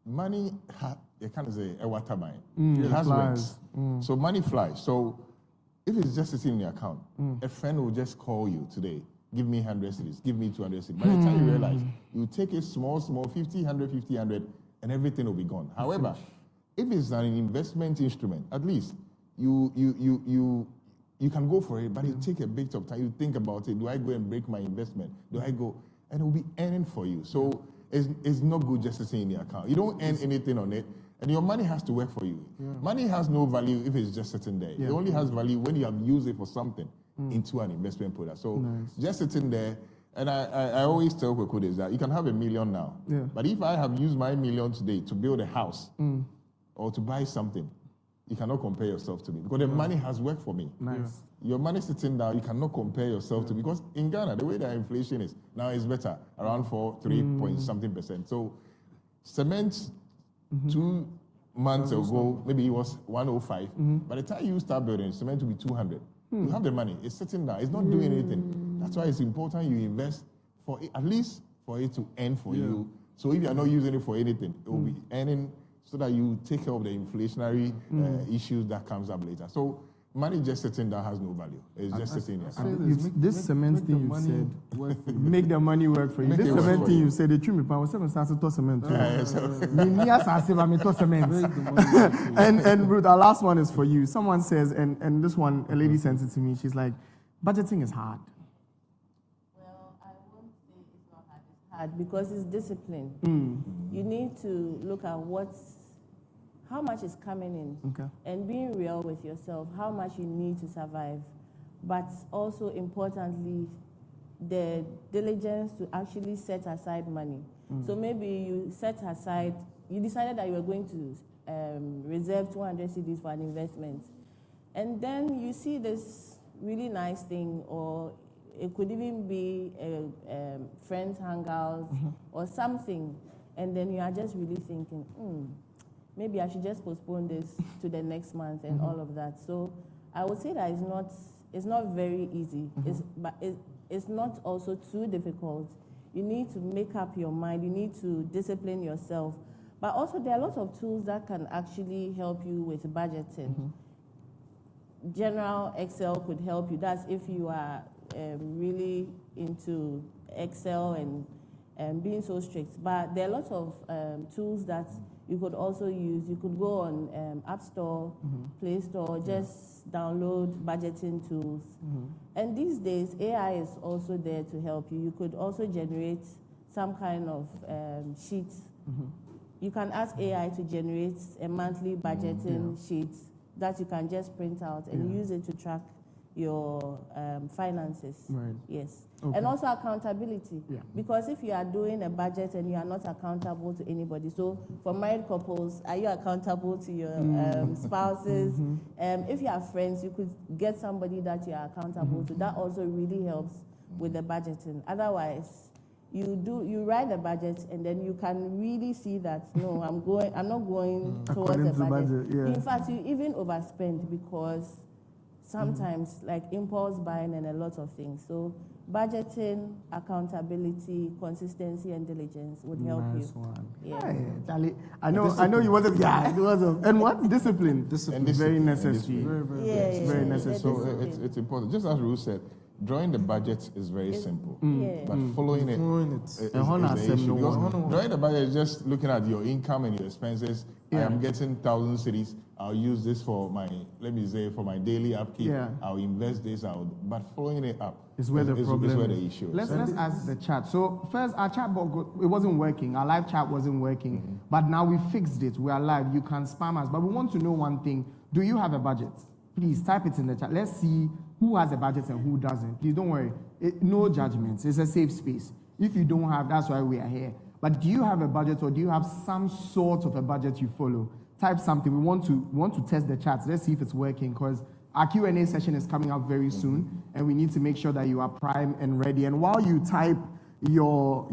money, you can't say a water mine. It has flies. rents. So money flies. So if it's just sitting in your account, a friend will just call you today, give me 100 cedis, give me 200 cedis. By the time you realize, you take it small, 50, 100, 50, 100, and everything will be gone. However, if it's an investment instrument, at least you can go for it, but it take a bit of time. You think about it. Do I go and break my investment? Do I go? And it will be earning for you. So it's not good just sitting in your account. You don't earn anything on it, and your money has to work for you. Money has no value if it's just sitting there. It only has value when you have used it for something into an investment product. So just sitting there, and I always tell people this, that you can have $1 million now, but if I have used my $1 million today to build a house or to buy something, you cannot compare yourself to me because the money has worked for me. Nice. Your money sitting down, you cannot compare yourself to, because in Ghana, the way that inflation is, now it's better, around 3 point something percent. So cement 2 months ago, maybe it was 105. By the time you start building, cement will be 200. You have the money, it's sitting down, it's not doing anything. That's why it's important you invest for it, at least for it to earn for you. So if you are not using it for anything, it will be earning so that you take care of the inflationary issues that comes up later. So money just sitting down has no value. It's just sitting there. This cement thing you said, make the money work for you. Make This it work cement for thing you. you said, the truth, I was saying, to cement. so- Me near Sasiba, me to cement. Make the money work for you. And Ruth, our last one is for you. Someone says, and this one, a lady sent it to me. She's like, budgeting is hard. Well, I won't say it's not hard. It's hard because it's discipline. You need to look at how much is coming in, Okay. and being real with yourself, how much you need to survive, but also importantly, the diligence to actually set aside money. So maybe you decided that you were going to reserve 200 cedis for an investment, and then you see this really nice thing, or it could even be a friend's hangout or something, and then you are just really thinking, maybe I should just postpone this to the next month and all of that. So I would say that it's not very easy, but it's not also too difficult. You need to make up your mind, you need to discipline yourself. But also there are lots of tools that can actually help you with budgeting. General Excel could help you. That's if you are really into Excel and being so strict. But there are lots of tools that you could also use. You could go on App Store, Play Store, just download budgeting tools. And these days, AI is also there to help you. You could also generate some kind of sheet. You can ask AI to generate a monthly budgeting sheet that you can just print out and use it to track your finances. Right. Yes. Okay. And also accountability. Yeah. Because if you are doing a budget and you are not accountable to anybody, so for married couples, are you accountable to your spouses? If you have friends, you could get somebody that you are accountable to. That also really helps with the budgeting. Otherwise, you write the budget and then you can really see that no, I'm not going towards According the to budget. budget, yeah. In fact, you even overspend because sometimes like impulse buying and a lot of things. So budgeting, accountability, consistency, and diligence would help Nice you. one. Yeah. Hey, Charlie, I know you wasn't. Yeah, it was. And what discipline? Discipline. And Very discipline, and necessary. discipline. Very, very Yeah, good. very yeah, necessary. So discipline. it's important. Just as Ruth said, drawing the budget is very simple, Yeah. but following it Following it. is A whole the assembly issue. Because one. drawing the budget is just looking at your income and your expenses. I Yeah. am getting 1,000 cities. I'll use this for my, let me say, for my daily upkeep. Yeah. I'll invest this out. But following it up Is where the problem is where is. the issue is. Let's ask the chat. So first, our chat bot it wasn't working. Our live chat wasn't working, but now we fixed it. We are live. You can spam us, but we want to know one thing: do you have a budget? Please type it in the chat. Let's see who has a budget and who doesn't. Please don't worry. No judgments. It's a safe space. If you don't have, that's why we are here. But do you have a budget, or do you have some sort of a budget you follow? Type something. We want to test the chats. Let's see if it's working, because our Q&A session is coming up very soon, and we need to make sure that you are prime and ready. And while you type your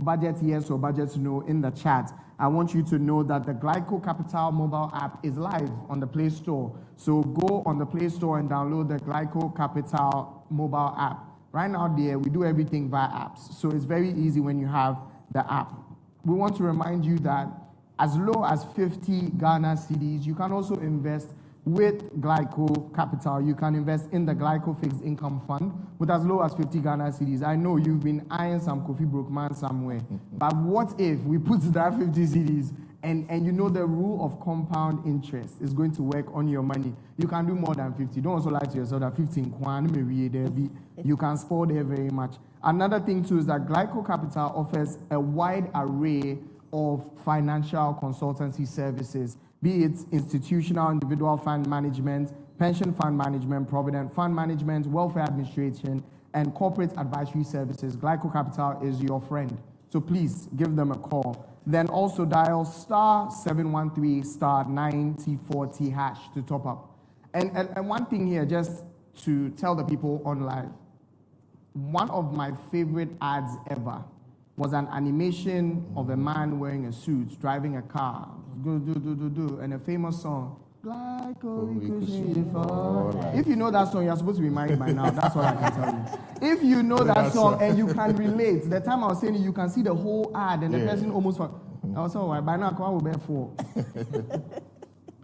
budget yes or budget no in the chat, I want you to know that the Glyco Capital mobile app is live on the Play Store. So go on the Play Store and download the Glyco Capital mobile app. Right now, there we do everything via apps, so it's very easy when you have the app. We want to remind you that as low as 50 Ghana cedis, you can also invest with Glyco Capital. You can invest in the Glyco Fixed Income Fund with as low as 50 Ghana cedis. I know you've been eyeing some Kofi Brookman somewhere, but what if we put that 50 cedis and you know the rule of compound interest is going to work on your money? You can do more than 50. Don't also lie to yourself that 15 kwan, maybe there be. You can spoil there very much. Another thing too is that Glyco Capital offers a wide array of financial consultancy services, be it institutional, individual fund management, pension fund management, provident fund management, welfare administration, and corporate advisory services. Glyco Capital is your friend. So please give them a call. Then also dial *713 *9040 hash to top up. And one thing here, just to tell the people on live, one of my favorite ads ever was an animation of a man wearing a suit, driving a car, and a famous song, Glyco Ricochet Fall. If you know that song, you're supposed to be married by now. That's all I can tell you. If you know that song and you can relate, the time I was saying it, you can see the whole ad and the person almost, I was like, by now, I will bear four.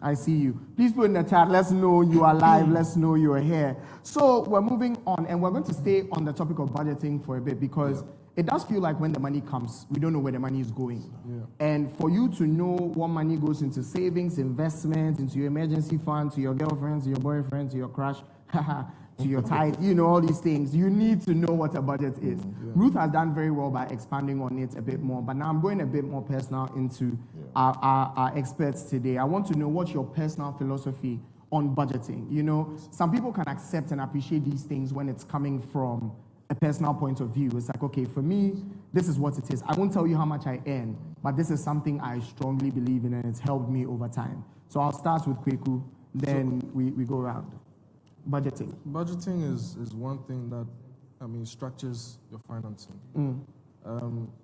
I see you. Please put in the chat. Let's know you are live. Let's know you are here. So we're moving on, and we're going to stay on the topic of budgeting for a bit, because it does feel like when the money comes, we don't know where the money is going. And for you to know what money goes into savings, investments, into your emergency fund, to your girlfriend, to your boyfriend, to your crush, to your tithe, all these things, you need to know what a budget is. Ruth has done very well by expanding on it a bit more, but now I'm going a bit more personal into our experts today. I want to know what's your personal philosophy on budgeting. Some people can accept and appreciate these things when it's coming from a personal point of view. It's like, okay, for me, this is what it is. I won't tell you how much I earn, but this is something I strongly believe in, and it's helped me over time. So I'll start with Kweku, then we go around. Budgeting. Budgeting is one thing that, structures your financing.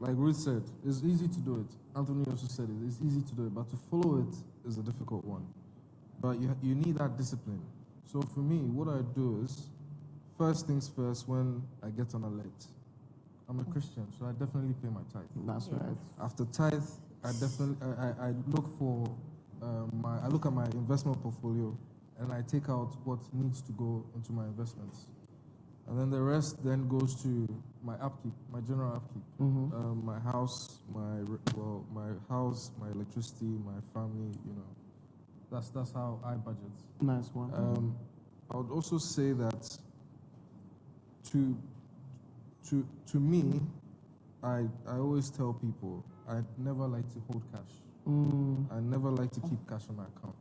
Like Ruth said, it's easy to do it. Anthony also said it. It's easy to do it, but to follow it is a difficult one. But you need that discipline. So for me, what I do is, first things first, when I get an alert, I'm a Christian, so I definitely pay my tithe. That's right. After tithe, I definitely I look for I look at my investment portfolio, and I take out what needs to go into my investments, and then the rest then goes to my upkeep, my general upkeep, my house, my house, my electricity, my family. That's how I budget. Nice one. I would also say that to me, I always tell people I never like to hold cash. I never like to keep cash on my account,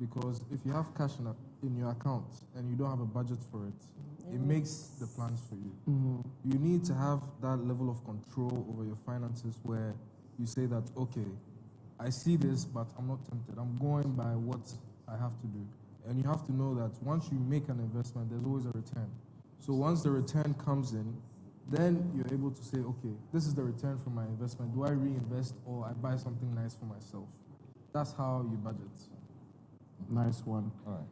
because if you have cash in your account and you don't have a budget for it, it makes the plans for you. You need to have that level of control over your finances where you say that, okay, I see this, but I'm not tempted. I'm going by what I have to do. And you have to know that once you make an investment, there's always a return. So once the return comes in, then you're able to say, okay, this is the return from my investment. Do I reinvest, or I buy something nice for myself? That's how you budget. Nice one. All right.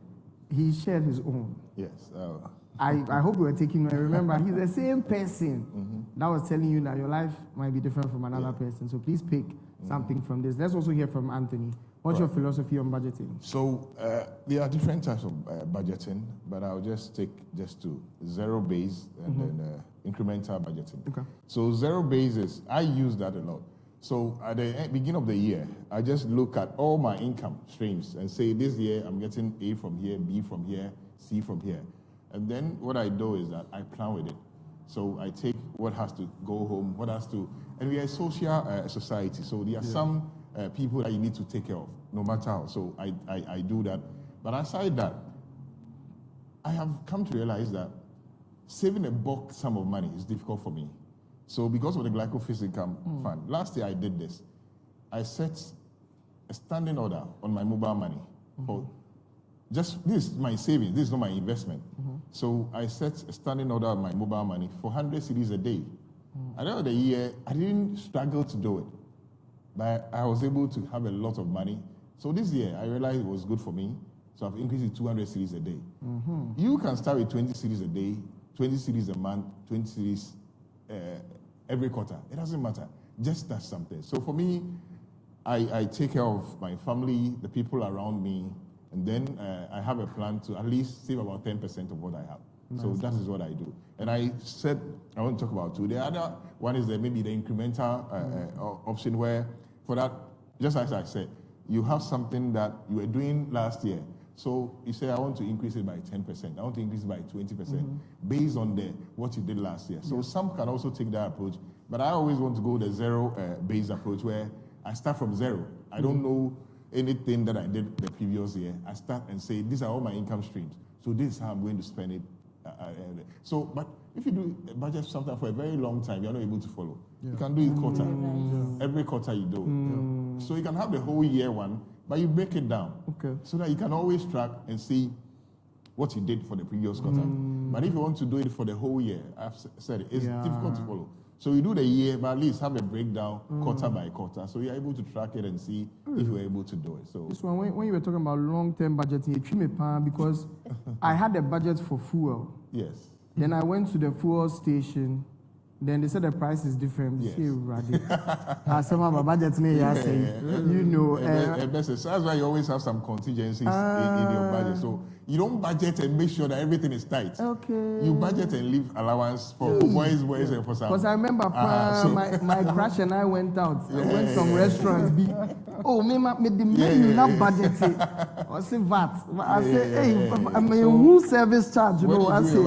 He shared his own. Yes. I hope you were taking note. Remember, he's the same person that was telling you that your life might be different from another person. So please pick something from this. Let's also hear from Anthony. What's your philosophy on budgeting? So there are different types of budgeting, but I'll just take just two: zero base and then incremental budgeting. Okay. So zero base is, I use that a lot. So at the beginning of the year, I just look at all my income streams and say, this year I'm getting A from here, B from here, C from here. And then what I do is that I plan with it. So I take what has to go home, what has to, and we are a social society, so there are some people that you need to take care of, no matter how. So I do that. But aside that, I have come to realize that saving a bulk sum of money is difficult for me. So because of the Glyco Fixed Income Fund, last year I did this. I set a standing order on my mobile money for just, this is my savings, this is not my investment. So I set a standing order on my mobile money for 100 cedis a day. At the end of the year, I didn't struggle to do it, but I was able to have a lot of money. So this year, I realized it was good for me, so I've increased it to 200 cedis a day. You can start with 20 cedis a day, 20 cedis a month, 20 cedis every quarter. It doesn't matter. Just start something. So for me, I take care of my family, the people around me, and then I have a plan to at least save about 10% of what I have. Nice. So that is what I do. And I said, I want to talk about two. The other one is maybe the incremental option where, for that, just as I said, you have something that you were doing last year. So you say, I want to increase it by 10%. I want to increase it by 20% based on what you did last year. So some can also take that approach. But I always want to go the zero-based approach where I start from zero. I don't know anything that I did the previous year. I start and say, these are all my income streams. So this is how I'm going to spend it. But if you do a budget something for a very long time, you're not able to follow. You can do it quarter. Every quarter you do. So you can have the whole year one, but you break it down. Okay. So that you can always track and see what you did for the previous quarter. But if you want to do it for the whole year, I've said it's difficult to follow. So you do the year, but at least have a breakdown quarter by quarter. So you're able to track it and see if you're able to do it. So this one, when you were talking about long-term budgeting, it me pan because I had a budget for fuel. yes. Then I went to the fuel station. Then they said the price is different. Yes. Some of my budgets, you know. So that's why you always have some contingencies in your budget. So you don't budget and make sure that everything is tight. Okay. You budget and leave allowance for boys, and for some. Because I remember my crush and I went out. Went some restaurants. Me the menu not budget. I say VAT. I say, hey, I'm a who service charge. You know, I say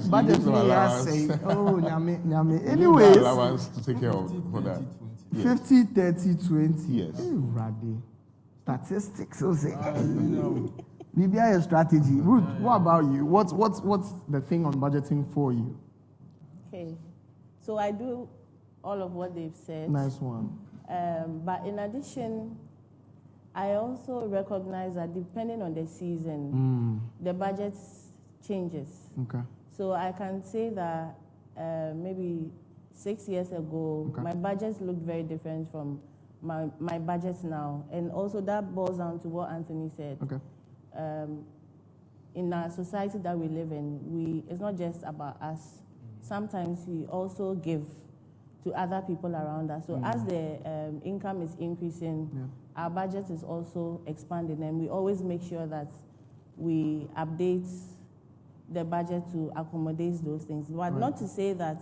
budget me. I say, oh, nyame. Anyways, allowance to take care of for that. 50, 30, 20. Yes. Hey, Rade. Statistics. So say, BBI strategy. Ruth, what about you? What's the thing on budgeting for you? Okay, so I do all of what they've said. Nice one. But in addition, I also recognize that depending on the season, the budget changes. Okay. So I can say that maybe 6 years ago, my budgets looked very different from my budgets now. And also that boils down to what Anthony said. Okay. In our society that we live in, it's not just about us. Sometimes we also give to other people around us. So as the income is increasing, our budget is also expanding, and we always make sure that we update the budget to accommodate those things. But not to say that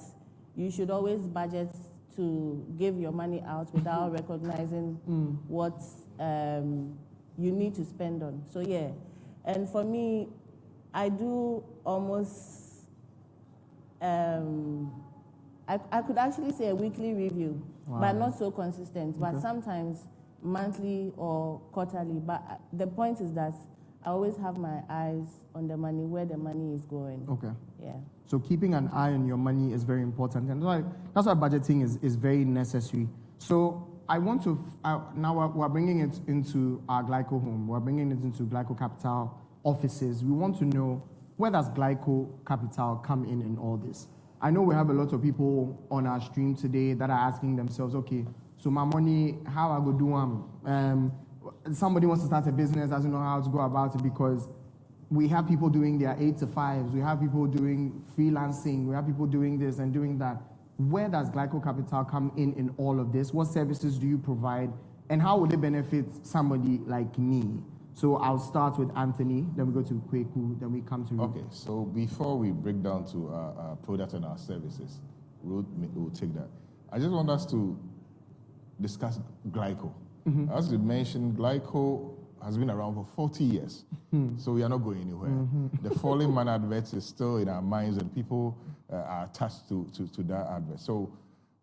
you should always budget to give your money out without recognizing what you need to spend on. So yeah, and for me, I do almost, I could actually say a weekly review, but not so consistent, but sometimes monthly or quarterly. But the point is that I always have my eyes on the money, where the money is going. Okay. Yeah. So keeping an eye on your money is very important, and that's why budgeting is very necessary. So I want to, now we're bringing it into our Glyco home. We're bringing it into Glyco Capital offices. We want to know, where does Glyco Capital come in all this? I know we have a lot of people on our stream today that are asking themselves, okay, so my money, how I go do somebody wants to start a business, doesn't know how to go about it, because we have people doing their 8 to 5s, we have people doing freelancing, we have people doing this and doing that. Where does Glyco Capital come in all of this? What services do you provide? and how would it benefit somebody like me? So I'll start with Anthony, then we go to Kweku, then we come to Ruth. Okay, so before we break down to our product and our services, Ruth will take that. I just want us to discuss Glyco. As you mentioned, Glyco has been around for 40 years, so we are not going anywhere. The falling man advert is still in our minds, and people are attached to that advert. So,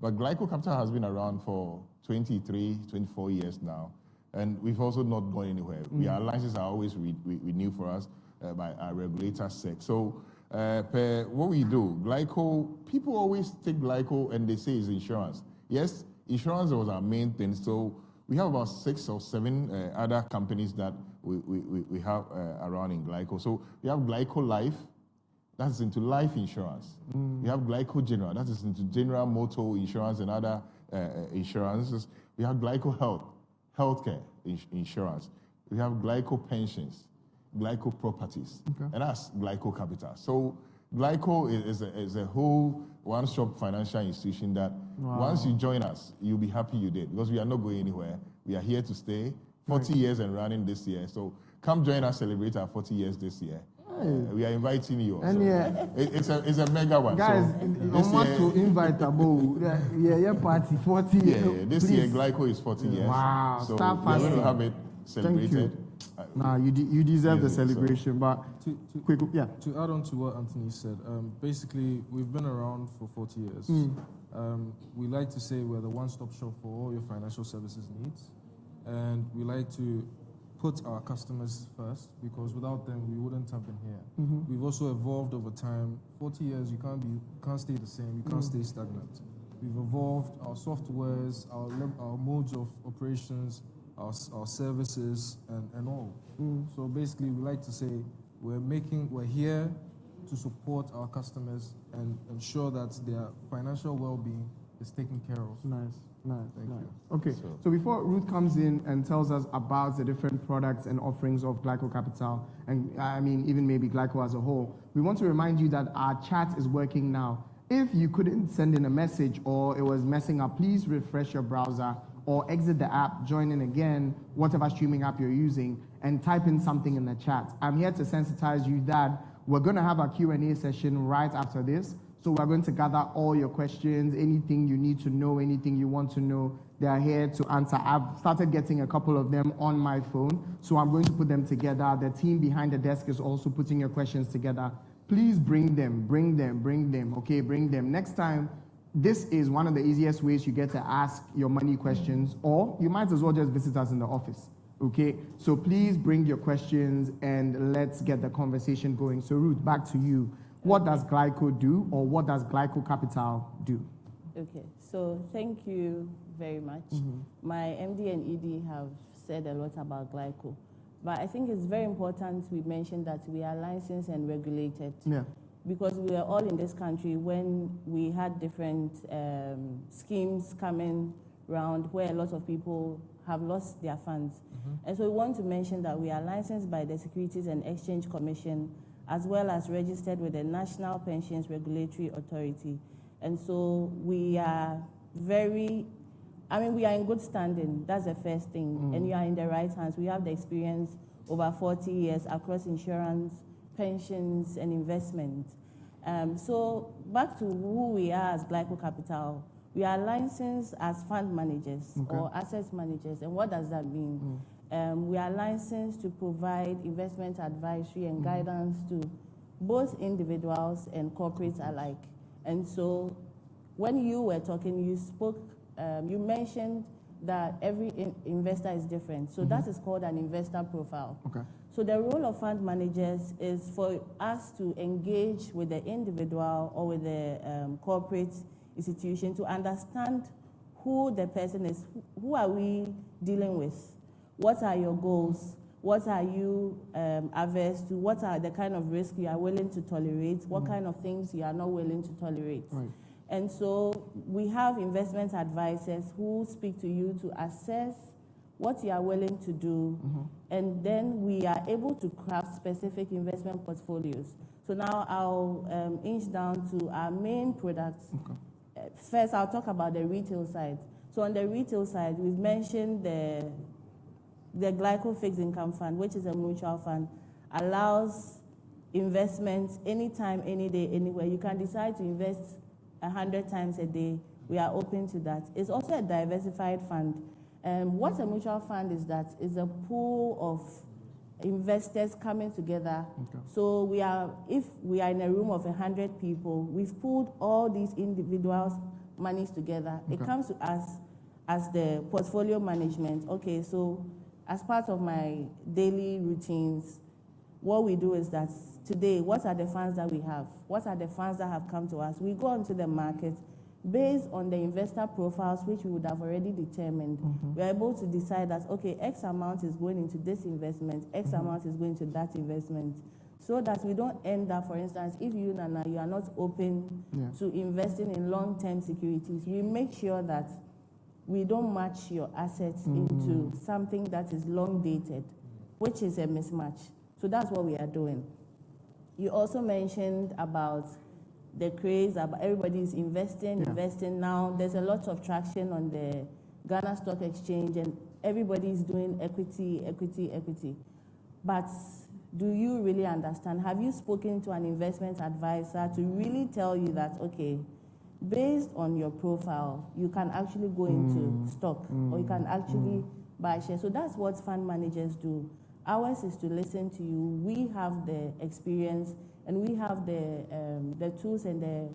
but Glyco Capital has been around for 23, 24 years now, and we've also not gone anywhere. Our licenses are always renewed for us by our regulator SEC. So, what we do, Glyco, people always take Glyco and they say it's insurance. Yes, insurance was our main thing. So we have about 6 or 7 other companies that we have around in Glyco. So we have Glyco Life, that's into life insurance. We have Glyco General, that is into general motor insurance and other insurances. We have Glyco Health, healthcare insurance. We have Glyco Pensions, Glyco Properties, and that's Glyco Capital. So Glyco is a whole one-stop financial institution that once you join us, you'll be happy you did, because we are not going anywhere. We are here to stay. 40 years and running this year. So come join us, celebrate our 40 years this year. We are inviting you. And it's a mega one. Guys, so I want to invite Abo. Yeah, party 40 years. Yeah, this year Glyco is 40 years. Wow, so start we are going fasting. to have it celebrated. Nah, you deserve the celebration, but quick, yeah. To add on to what Anthony said, basically, we've been around for 40 years. We like to say we're the one-stop shop for all your financial services needs. And we like to put our customers first, because without them, we wouldn't have been here. We've also evolved over time. 40 years, you can't stay the same, you can't stay stagnant. We've evolved our softwares, our modes of operations, our services, and all. So basically, we like to say we're here to support our customers and ensure that their financial well-being is taken care of. Nice. Thank you. Okay, so before Ruth comes in and tells us about the different products and offerings of Glyco Capital, and I mean even maybe Glyco as a whole, we want to remind you that our chat is working now. If you couldn't send in a message or it was messing up, please refresh your browser or exit the app, join in again, whatever streaming app you're using, and type in something in the chat. I'm here to sensitize you that we're going to have a Q&A session right after this. So we're going to gather all your questions, anything you need to know, anything you want to know. They are here to answer. I've started getting a couple of them on my phone, so I'm going to put them together. The team behind the desk is also putting your questions together. Please bring them, okay? Bring them. Next time, this is one of the easiest ways you get to ask your money questions, or you might as well just visit us in the office, okay? So please bring your questions and let's get the conversation going. So Ruth, back to you. What does Glyco do, or what does Glyco Capital do? Okay, so thank you very much. My MD and ED have said a lot about Glyco, but I think it's very important we mention that we are licensed and regulated. Yeah. Because we were all in this country when we had different schemes coming around where a lot of people have lost their funds. And so we want to mention that we are licensed by the Securities and Exchange Commission, as well as registered with the National Pensions Regulatory Authority. And so we are we are in good standing. That's the first thing. And you are in the right hands. We have the experience over 40 years across insurance, pensions, and investment. So back to who we are as Glyco Capital. We are licensed as fund managers or asset managers. And what does that mean? We are licensed to provide investment advisory and guidance to both individuals and corporates alike. And so when you were talking, you spoke, you mentioned that every investor is different. So that is called an investor profile. Okay. So the role of fund managers is for us to engage with the individual or with the corporate institution to understand who the person is, who are we dealing with, what are your goals, what are you averse to, what are the kind of risk you are willing to tolerate, what kind of things you are not willing to tolerate. Right. And so we have investment advisors who speak to you to assess what you are willing to do, and then we are able to craft specific investment portfolios. So now I'll inch down to our main products. First, I'll talk about the retail side. So on the retail side, we've mentioned the Glyco Fixed Income Fund, which is a mutual fund, allows investments anytime, any day, anywhere. You can decide to invest 100 times a day. We are open to that. It's also a diversified fund. What a mutual fund is that is a pool of investors coming together. Okay. So if we are in a room of 100 people, we've pulled all these individuals' monies together. Okay. It comes to us as the portfolio management. Okay, so as part of my daily routines, what we do is that today, what are the funds that we have? What are the funds that have come to us? We go onto the market based on the investor profiles, which we would have already determined. We're able to decide that, okay, X amount is going into this investment, X amount is going to that investment, so that we don't end up, for instance, if you, Nana, you are not open to investing in long-term securities, we make sure that we don't match your assets into something that is long-dated, which is a mismatch. So that's what we are doing. You also mentioned about the craze about everybody's investing now. There's a lot of traction on the Ghana Stock Exchange, and everybody's doing equity. But do you really understand? Have you spoken to an investment advisor to really tell you that, okay, based on your profile, you can actually go into stock, or you can actually buy shares? So that's what fund managers do. Ours is to listen to you. We have the experience, and we have the tools and the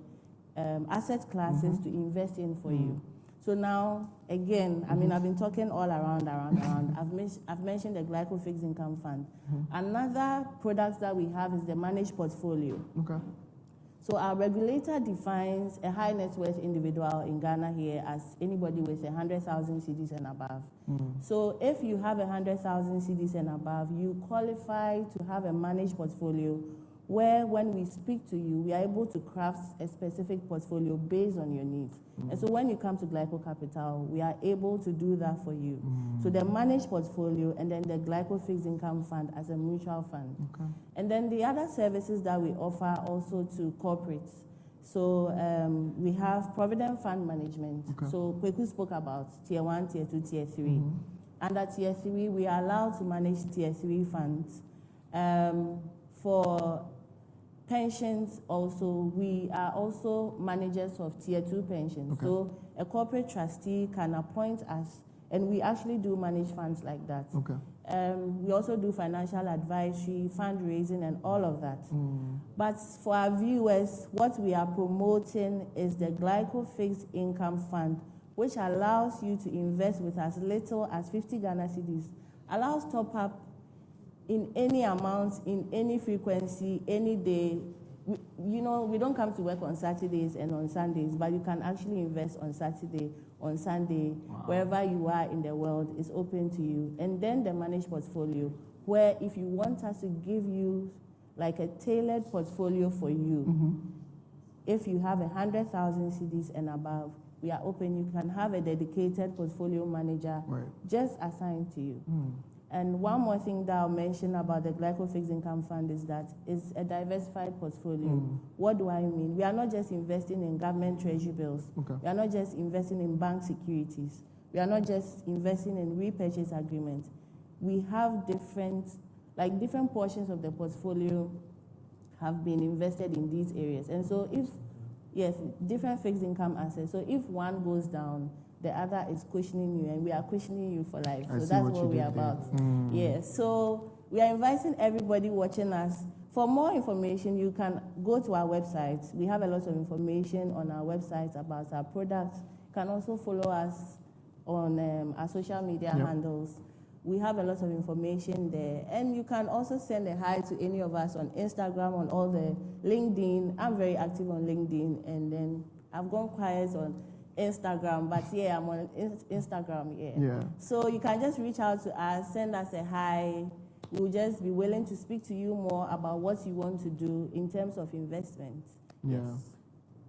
asset classes to invest in for you. So now, again, I mean, I've been talking all around. I've mentioned the Glyco Fixed Income Fund. Another product that we have is the managed portfolio. Okay. So our regulator defines a high net worth individual in Ghana here as anybody with 100,000 cedis and above. So if you have 100,000 cedis and above, you qualify to have a managed portfolio where when we speak to you, we are able to craft a specific portfolio based on your needs. And so when you come to Glyco Capital, we are able to do that for you. So the managed portfolio and then the Glyco Fixed Income Fund as a mutual fund. Okay. And then the other services that we offer also to corporates. So we have Provident Fund Management. Okay. So Kweku spoke about Tier 1, Tier 2, Tier 3. Under Tier 3, we are allowed to manage Tier 3 funds. For pensions also, we are also managers of Tier 2 pensions. Okay. So a corporate trustee can appoint us, and we actually do manage funds like that. Okay. We also do financial advisory, fundraising, and all of that. But for our viewers, what we are promoting is the Glyco Fixed Income Fund, which allows you to invest with as little as 50 Ghana cedis, allows top up in any amount, in any frequency, any day. We don't come to work on Saturdays and on Sundays, but you can actually invest on Saturday, on Sunday, wherever you are in the world is open to you. And then the managed portfolio, where if you want us to give you like a tailored portfolio for you, if you have 100,000 cedis and above, we are open. You can have a dedicated portfolio manager just assigned to you. And one more thing that I'll mention about the Glyco Fixed Income Fund is that it's a diversified portfolio. What do I mean? We are not just investing in government treasury bills. Okay. We are not just investing in bank securities. We are not just investing in repurchase agreements. We have different portions of the portfolio have been invested in these areas. And so different fixed income assets. So if one goes down, the other is cushioning you, and we are cushioning you for life. So that's what we are about. So we are inviting everybody watching us. For more information, you can go to our website. We have a lot of information on our website about our products. You can also follow us on our social media handles. We have a lot of information there. And you can also send a hi to any of us on Instagram, on all the LinkedIn. I'm very active on LinkedIn, and then I've gone quiet on Instagram, but I'm on Instagram, So you can just reach out to us, send us a hi. We'll just be willing to speak to you more about what you want to do in terms of investment.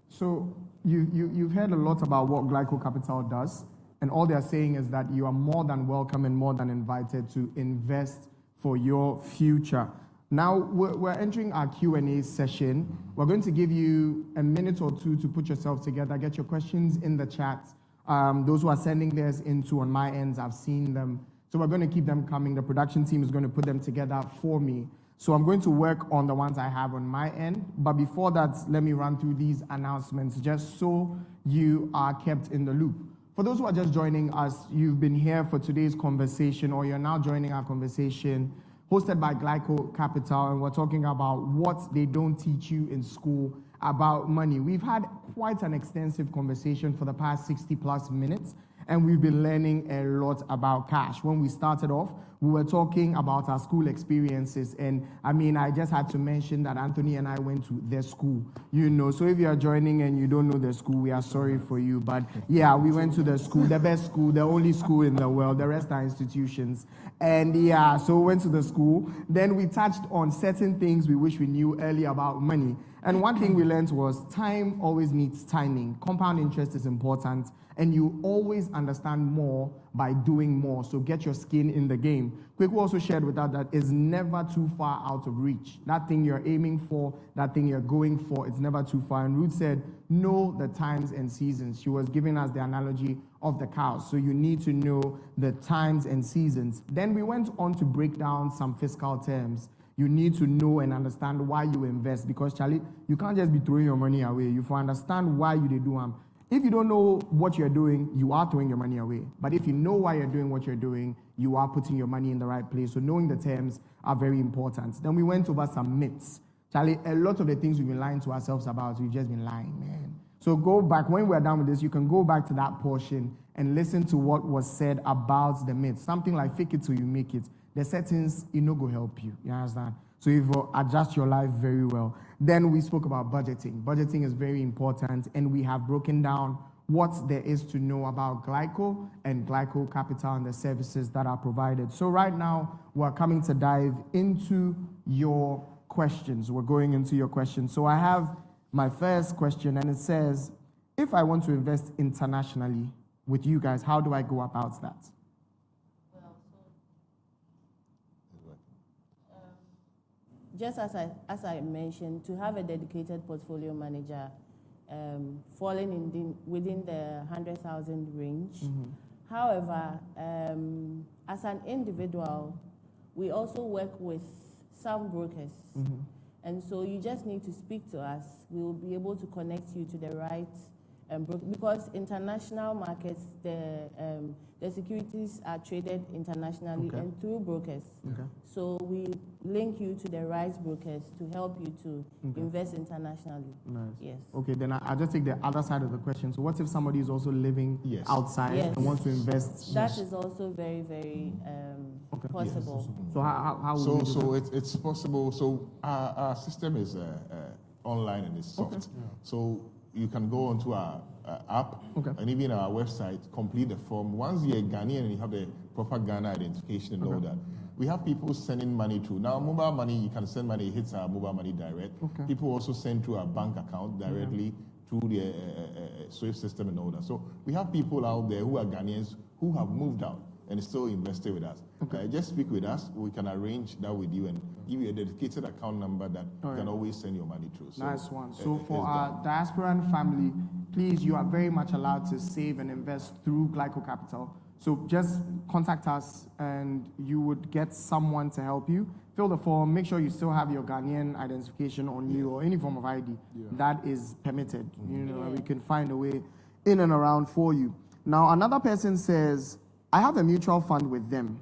So you've heard a lot about what Glyco Capital does, and all they're saying is that you are more than welcome and more than invited to invest for your future. Now, we're entering our Q&A session. We're going to give you a minute or two to put yourself together, get your questions in the chat. Those who are sending theirs into on my ends, I've seen them. So we're going to keep them coming. The production team is going to put them together for me. So I'm going to work on the ones I have on my end. But before that, let me run through these announcements just so you are kept in the loop. For those who are just joining us, you've been here for today's conversation, or you're now joining our conversation hosted by Glyco Capital, and we're talking about what they don't teach you in school about money. We've had quite an extensive conversation for the past 60 plus minutes, and we've been learning a lot about cash. When we started off, we were talking about our school experiences, and I just had to mention that Anthony and I went to their school, so if you are joining and you don't know the school, we are sorry for you, but yeah, we went to the school, the best school, the only school in the world, the rest are institutions, and yeah, so we went to the school. Then we touched on certain things we wish we knew earlier about money, and one thing we learned was time always needs timing. Compound interest is important, and you always understand more by doing more. So get your skin in the game. Kweku also shared with us that it's never too far out of reach. That thing you're aiming for, that thing you're going for, it's never too far. And Ruth said, know the times and seasons. She was giving us the analogy of the cows. So you need to know the times and seasons. Then we went on to break down some fiscal terms. You need to know and understand why you invest, because Charlie, you can't just be throwing your money away. You have to understand why you do them. If you don't know what you're doing, you are throwing your money away. But if you know why you're doing what you're doing, you are putting your money in the right place. So knowing the terms are very important. Then we went over some myths. Charlie, a lot of the things we've been lying to ourselves about, we've just been lying, man. So go back, when we're done with this, you can go back to that portion and listen to what was said about the myths. Something like fake it till you make it. The settings, go help you. You understand? So you adjust your life very well. Then we spoke about budgeting. Budgeting is very important, and we have broken down what there is to know about Glyco and Glyco Capital and the services that are provided. So right now, we're coming to dive into your questions. We're going into your questions. So I have my first question, and it says, if I want to invest internationally with you guys, how do I go about that? Just as I mentioned, to have a dedicated portfolio manager falling within the 100,000 range. Mm-hmm. However, as an individual, we also work with some brokers. Mm-hmm. And so you just need to speak to us. We will be able to connect you to the right broker, because international markets, the securities are traded internationally and through brokers. Okay. So we link you to the right brokers to help you to invest internationally. Nice. Yes. Okay, then I'll just take the other side of the question. So what if somebody is also living outside and wants to invest? That is also very, very possible. Yes. So how it's possible. So our system is online and it's soft. Okay. Yeah. So you can go onto our app and even our website, complete the form. Once you're a Ghanaian and you have the proper Ghana identification and all that, we have people sending money through. Now, mobile money, you can send money, it hits our mobile money direct. Okay. People also send through our bank account directly through the SWIFT system and all that. So we have people out there who are Ghanaians who have moved out and still invested with us. Okay. Just speak with us. We can arrange that with you and give you a dedicated account number that you can always send your money through. So, nice one. So for our diasporan family, please, you are very much allowed to save and invest through Glyco Capital. So just contact us and you would get someone to help you. Fill the form, make sure you still have your Ghanaian identification on you or any form of ID. That is permitted. And we can find a way in and around for you. Now, another person says, I have a mutual fund with them.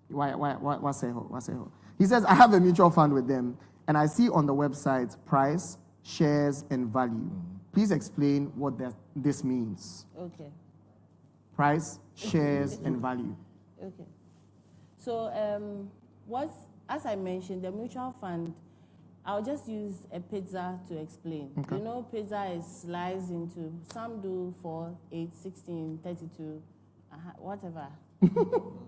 What's it? He says, I have a mutual fund with them, and I see on the website price, shares, and value. Please explain what this means. Okay. Price, shares, and value. Okay. So, as I mentioned, the mutual fund, I'll just use a pizza to explain. Okay. Pizza is sliced into, some do 4, 8, 16, 32, whatever.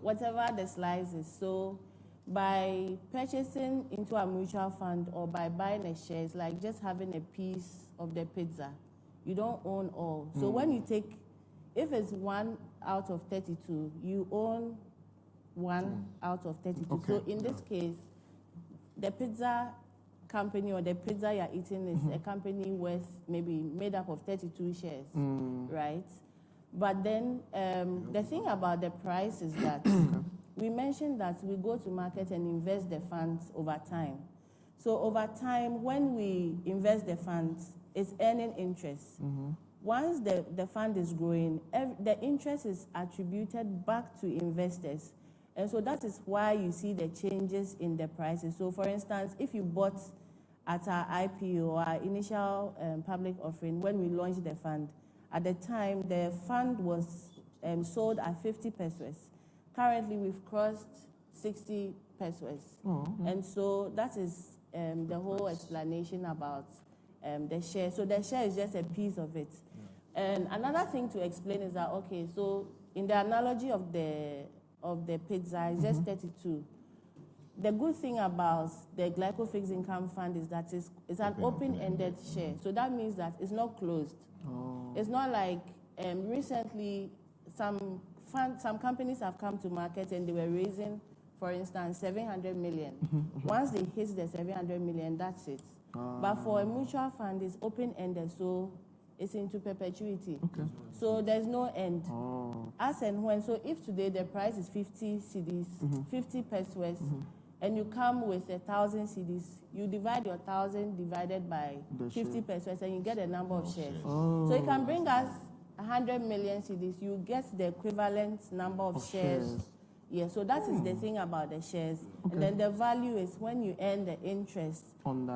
Whatever the slice is. So by purchasing into a mutual fund or by buying a share, it's like just having a piece of the pizza. You don't own all. So when you take, if it's 1 out of 32, you own 1 out of 32. Okay. So in this case, the pizza company or the pizza you're eating is a company worth maybe made up of 32 shares, right? But then the thing about the price is that we mentioned that we go to market and invest the funds over time. So over time, when we invest the funds, it's earning interest. Once the fund is growing, the interest is attributed back to investors. And so that is why you see the changes in the prices. So for instance, if you bought at our IPO, our initial public offering, when we launched the fund, at the time, the fund was sold at 50 pesos. Currently, we've crossed 60 pesos. And so that is the whole explanation about the share. So the share is just a piece of it. And another thing to explain is that, okay, so in the analogy of the pizza, it's just 32. The good thing about the Glyco Fixed Income Fund is that it's an open-ended share. So that means that it's not closed. It's not like recently some companies have come to market and they were raising, for instance, 700 million. Once they hit the 700 million, that's it. But for a mutual fund, it's open-ended, so it's into perpetuity. So there's no end. As and when, so if today the price is 50 cedis, 50 pesos, and you come with 1,000 cedis, you divide your 1,000 divided by 50 pesos, and you get a number of shares. So you can bring us 100 million cedis, you get the equivalent number of shares. Yeah, so that is the thing about the shares. And then the value is when you earn the interest on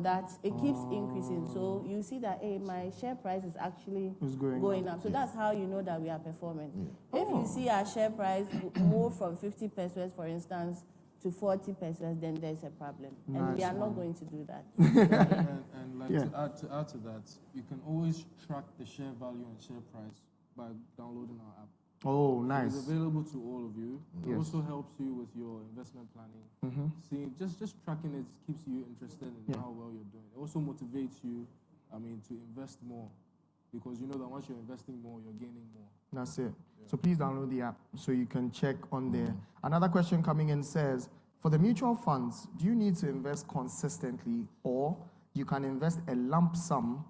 that, it keeps increasing. So you see that, hey, my share price is actually going up. So that's how you know that we are performing. If you see our share price move from 50 pesos, for instance, to 40 pesos, then there's a problem. And we are not going to do that. and like to add to that, you can always track the share value and share price by downloading our app. Oh, nice. It's available to all of you. It also helps you with your investment planning. See, just tracking it keeps you interested in how well you're doing. It also motivates you, to invest more, because you know that once you're investing more, you're gaining more. That's it. So please download the app so you can check on there. Another question coming in says, for the mutual funds, do you need to invest consistently, or you can invest a lump sum,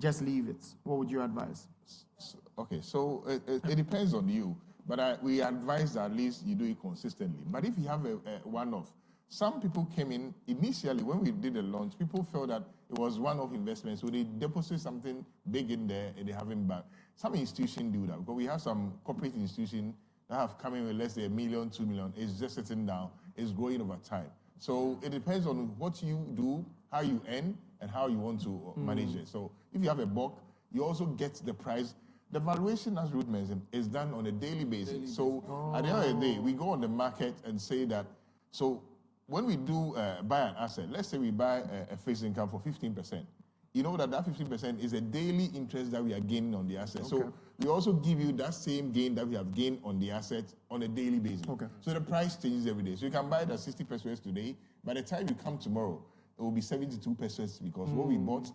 just leave it? What would you advise? Okay, so it depends on you, but we advise that at least you do it consistently. But if you have a one-off, some people came in initially when we did the launch, people felt that it was one-off investment, so they deposit something big in there and they haven't back. Some institutions do that, because we have some corporate institutions that have come in with less than $1 million, $2 million. It's just sitting down, it's growing over time. So it depends on what you do, how you earn, and how you want to manage it. So if you have a bulk, you also get the price. The valuation, as Ruth mentioned, is done on a daily basis. So at the end of the day, we go on the market and say that, so when we do buy an asset, let's say we buy a fixed income for 15%, you know that 15% is a daily interest that we are gaining on the asset. So we also give you that same gain that we have gained on the asset on a daily basis. So the price changes every day. So you can buy it at 60 pesos today. By the time you come tomorrow, it will be 72 pesos, because what we bought,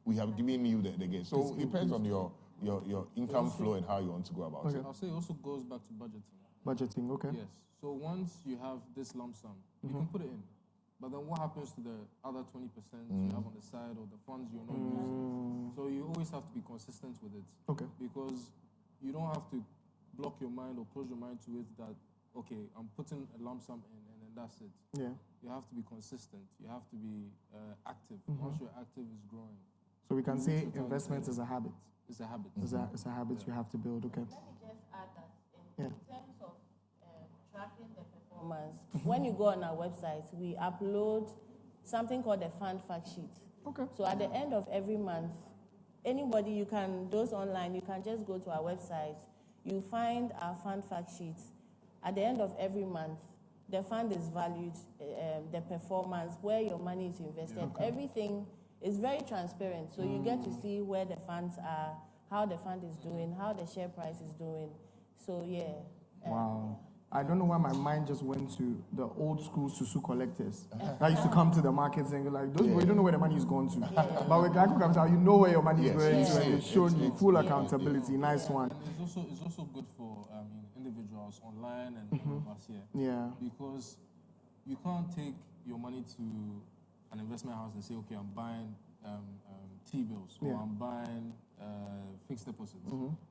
we have given you the gain. So it depends on your income flow and how you want to go about it. I'll say it also goes back to budgeting. Budgeting, okay. Yes. So once you have this lump sum, you can put it in. But then what happens to the other 20% you have on the side, or the funds you're not using? So you always have to be consistent with it. Because you don't have to block your mind or close your mind to it that, okay, I'm putting a lump sum in and then that's it. You have to be consistent. You have to be active. Once you're active, it's growing. So we can say investment is a habit. It's a habit. It's a habit you have to build, okay. Let me just add that in terms of tracking the performance, when you go on our website, we upload something called a fund fact sheet. So at the end of every month, anybody, those online, you can just go to our website, you find our fund fact sheet. At the end of every month, the fund is valued, the performance, where your money is invested, everything is very transparent. So you get to see where the funds are, how the fund is doing, how the share price is doing. So Wow. I don't know why my mind just went to the old school Susu collectors that used to come to the markets and go like, those people, you don't know where the money is going to. But with Glyco Capital, you know where your money is going to, and it's showing you full accountability. Nice one. And it's also good for individuals online and all of us here. Because you can't take your money to an investment house and say, okay, I'm buying T-bills, or I'm buying fixed deposit.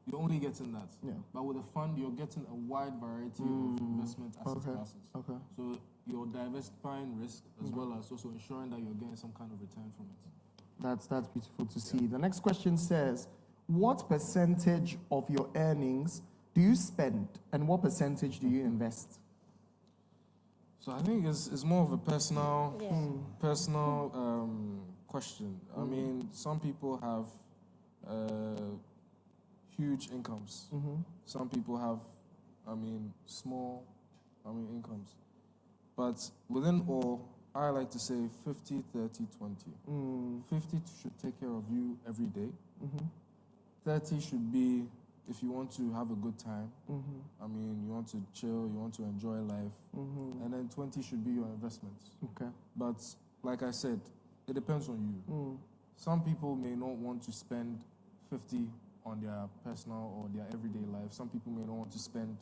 You're only getting that. Yeah. But with a fund, you're getting a wide variety of investment asset classes. Okay. So you're diversifying risk as well as also ensuring that you're getting some kind of return from it. That's beautiful to see. The next question says, what percentage of your earnings do you spend and what percentage do you invest? So I think it's more of a personal Yes. question. I mean, some people have huge incomes. Some people have, small, incomes. But within all, I like to say 50, 30, 20. 50 should take care of you every day. 30 should be if you want to have a good time. You want to chill, you want to enjoy life. And then 20 should be your investments. Okay. But like I said, it depends on you. Some people may not want to spend 50 on their personal or their everyday life. Some people may not want to spend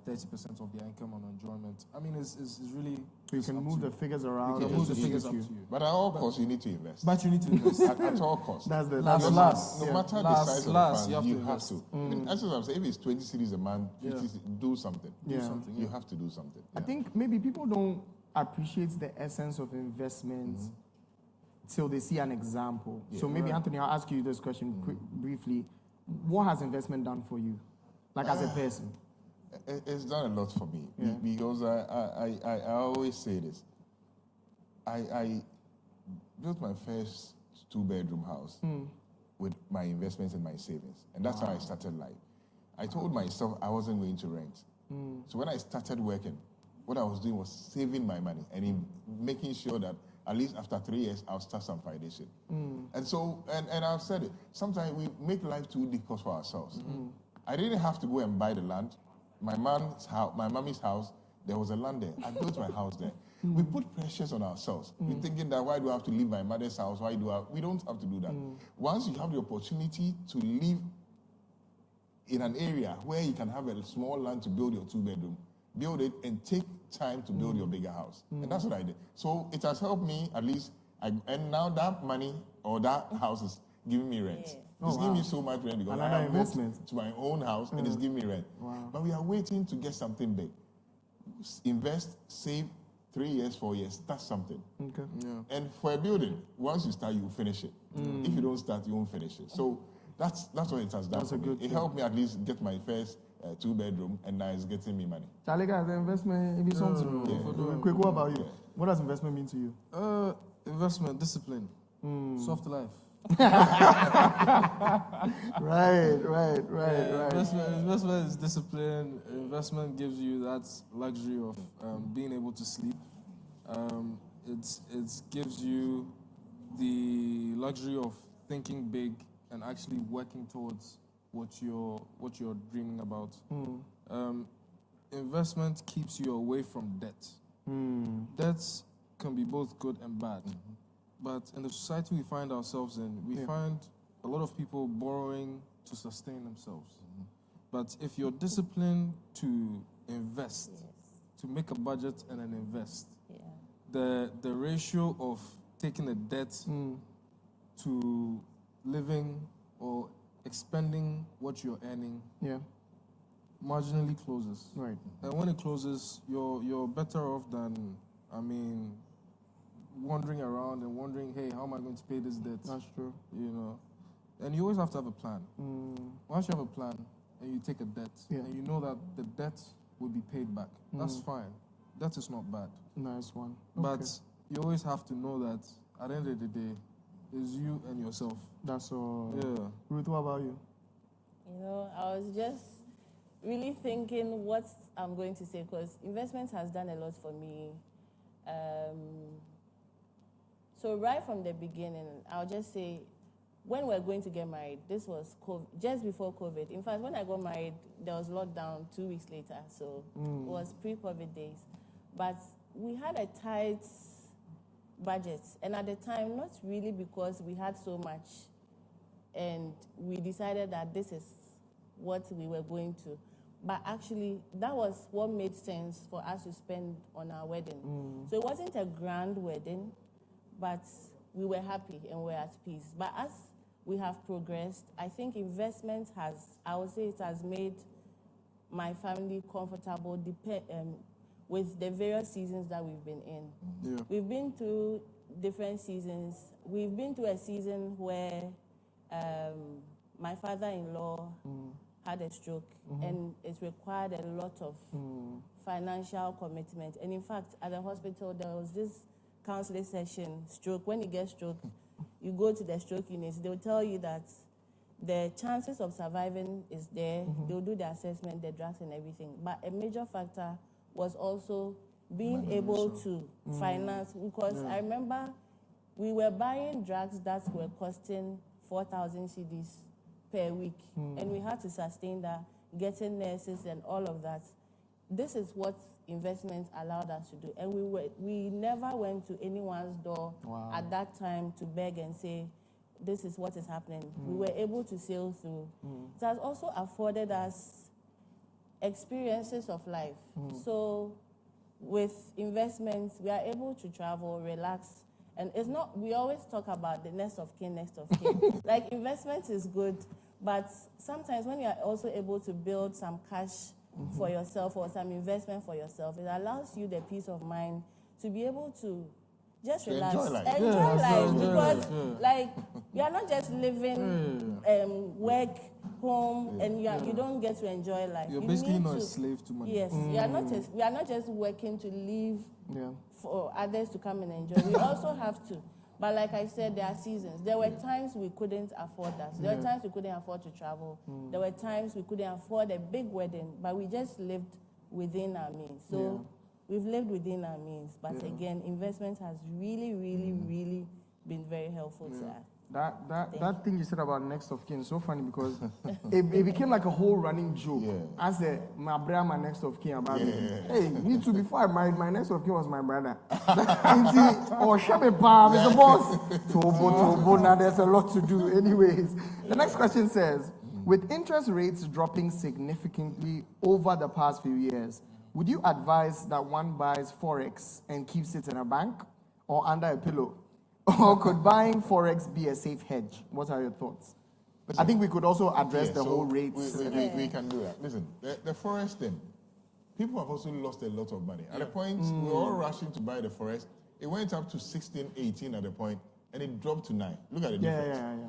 30% of their income on enjoyment. I mean, it's really... So you can move the figures around. You can move the as figures suit up you. to you. But at all costs, you need to invest. But you need to invest. at all costs. That's the Last- that's last. No yeah. matter the Last- size of last, the you fund, have you to have invest. to. That's what I'm saying. If it's 20 cities a month, 50 Yeah. do something. Yeah. something, You have to do something. I Yeah. think maybe people don't appreciate the essence of investment till they see an example. So maybe, Anthony, I'll ask you this question briefly. What has investment done for you, like as a person? It's done a lot for me Yeah. because I always say this. I built my first 2-bedroom house with my investments and my savings, and that's how I started life. I told myself I wasn't going to rent. So when I started working, what I was doing was saving my money and making sure that at least after 3 years I'll start some foundation. And so, and I've said it. Sometimes we make life too difficult for ourselves. I didn't have to go and buy the land. My mommy's house, there was a land there. I built my house there. We put pressures on ourselves. We're thinking that why do I have to leave my mother's house? We don't have to do that. Once you have the opportunity to live in an area where you can have a small land to build your 2-bedroom, build it and take time to build your bigger house. And that's what I did. So it has helped me at least, and now that money or that house is giving me rent. Yeah. It's giving me so much rent because Another I have moved investment. to my own house and it's giving me rent. Wow. But we are waiting to get something big. Invest, save 3 years, 4 years, start something. Okay. Yeah. And for a building, once you start, you finish it. If you don't start, you won't finish it. So that's what it has done That's for a me. good It thing. helped me at least get my first 2-bedroom, and now it's getting me money. Charlie, guys, the investment, it be something. Yeah. Quick, what about you? What does investment mean to you? Investment, discipline, soft life. Right. Investment is discipline. Investment gives you that luxury of being able to sleep. It gives you the luxury of thinking big and actually working towards what you're dreaming about. Investment keeps you away from debt. Debts can be both good and bad. But in the society we find ourselves in, we find a lot of people borrowing to sustain themselves. But if you're disciplined to invest, to make a budget and then invest, Yeah. the ratio of taking a debt to living or expending what you're earning Yeah. marginally closes. Right. And when it closes, you're better off than, wandering around and wondering, hey, how am I going to pay this debt? That's true. You know, and you always have to have a plan. Once you have a plan and you take a debt, Yeah. and you know that the debt will be paid back, that's fine. That is not bad. Nice one. But Okay. you always have to know that at the end of the day, it's you and yourself. That's all. Yeah. Ruth, what about you? You know, I was just really thinking what I'm going to say because investment has done a lot for me. So right from the beginning, I'll just say, when we were going to get married, this was COVID, just before COVID. In fact, when I got married, there was lockdown 2 weeks later, so it was pre-COVID days. But we had a tight budget, and at the time, not really because we had so much, and we decided that this is what we were going to. But actually, that was what made sense for us to spend on our wedding. So it wasn't a grand wedding, but we were happy and we were at peace. But as we have progressed. I think investment has, I would say it has made my family comfortable with the various seasons that we've been in. Yeah. We've been through different seasons. We've been through a season where my father-in-law had a stroke, and it required a lot of financial commitment. And in fact, at the hospital, there was this counseling session, stroke. When you get stroke, you go to the stroke unit. They'll tell you that the chances of surviving is there. They'll do the assessment, the drugs and everything. But a major factor was also being able to finance, because I remember we were buying drugs that were costing 4,000 cedis per week, and we had to sustain that, getting nurses and all of that. This is what investments allowed us to do, and we never went to anyone's door at that time to beg and say, this is what is happening. We were able to sail through. It has also afforded us experiences of life. So with investments, we are able to travel, relax, and it's not, we always talk about the next of kin. Like, investment is good, but sometimes when you are also able to build some cash for yourself or some investment for yourself, it allows you the peace of mind to be able to just relax, enjoy life, because like, you are not just living, work, home, and you don't get to enjoy life. You're You basically need not to- a slave to money. Yes, we are not just working to live for others to come and enjoy. We also have to. But like I said, there are seasons. There were times we couldn't afford that. There were times we couldn't afford to travel. There were times we couldn't afford a big wedding, but we just lived within our means. So we've lived within our means. But again, investment has really, really, really been very helpful to us. That thing you said about next of kin is so funny, because it became like a whole running joke. As my brother, my next of kin about me. Hey, me too, before I married, my next of kin was my brother. Or Shabe Palm, Mr. Boss. Tobo, now there's a lot to do. Anyways, the next question says, with interest rates dropping significantly over the past few years, would you advise that one buys Forex and keeps it in a bank or under a pillow? Or could buying Forex be a safe hedge? What are your thoughts? I think we could also address the whole rates. We can do that. Listen, the forest thing, people have also lost a lot of money. At the point, we were all rushing to buy the forest. It went up to 16, 18 at the point, and it dropped to 9. Look at the difference.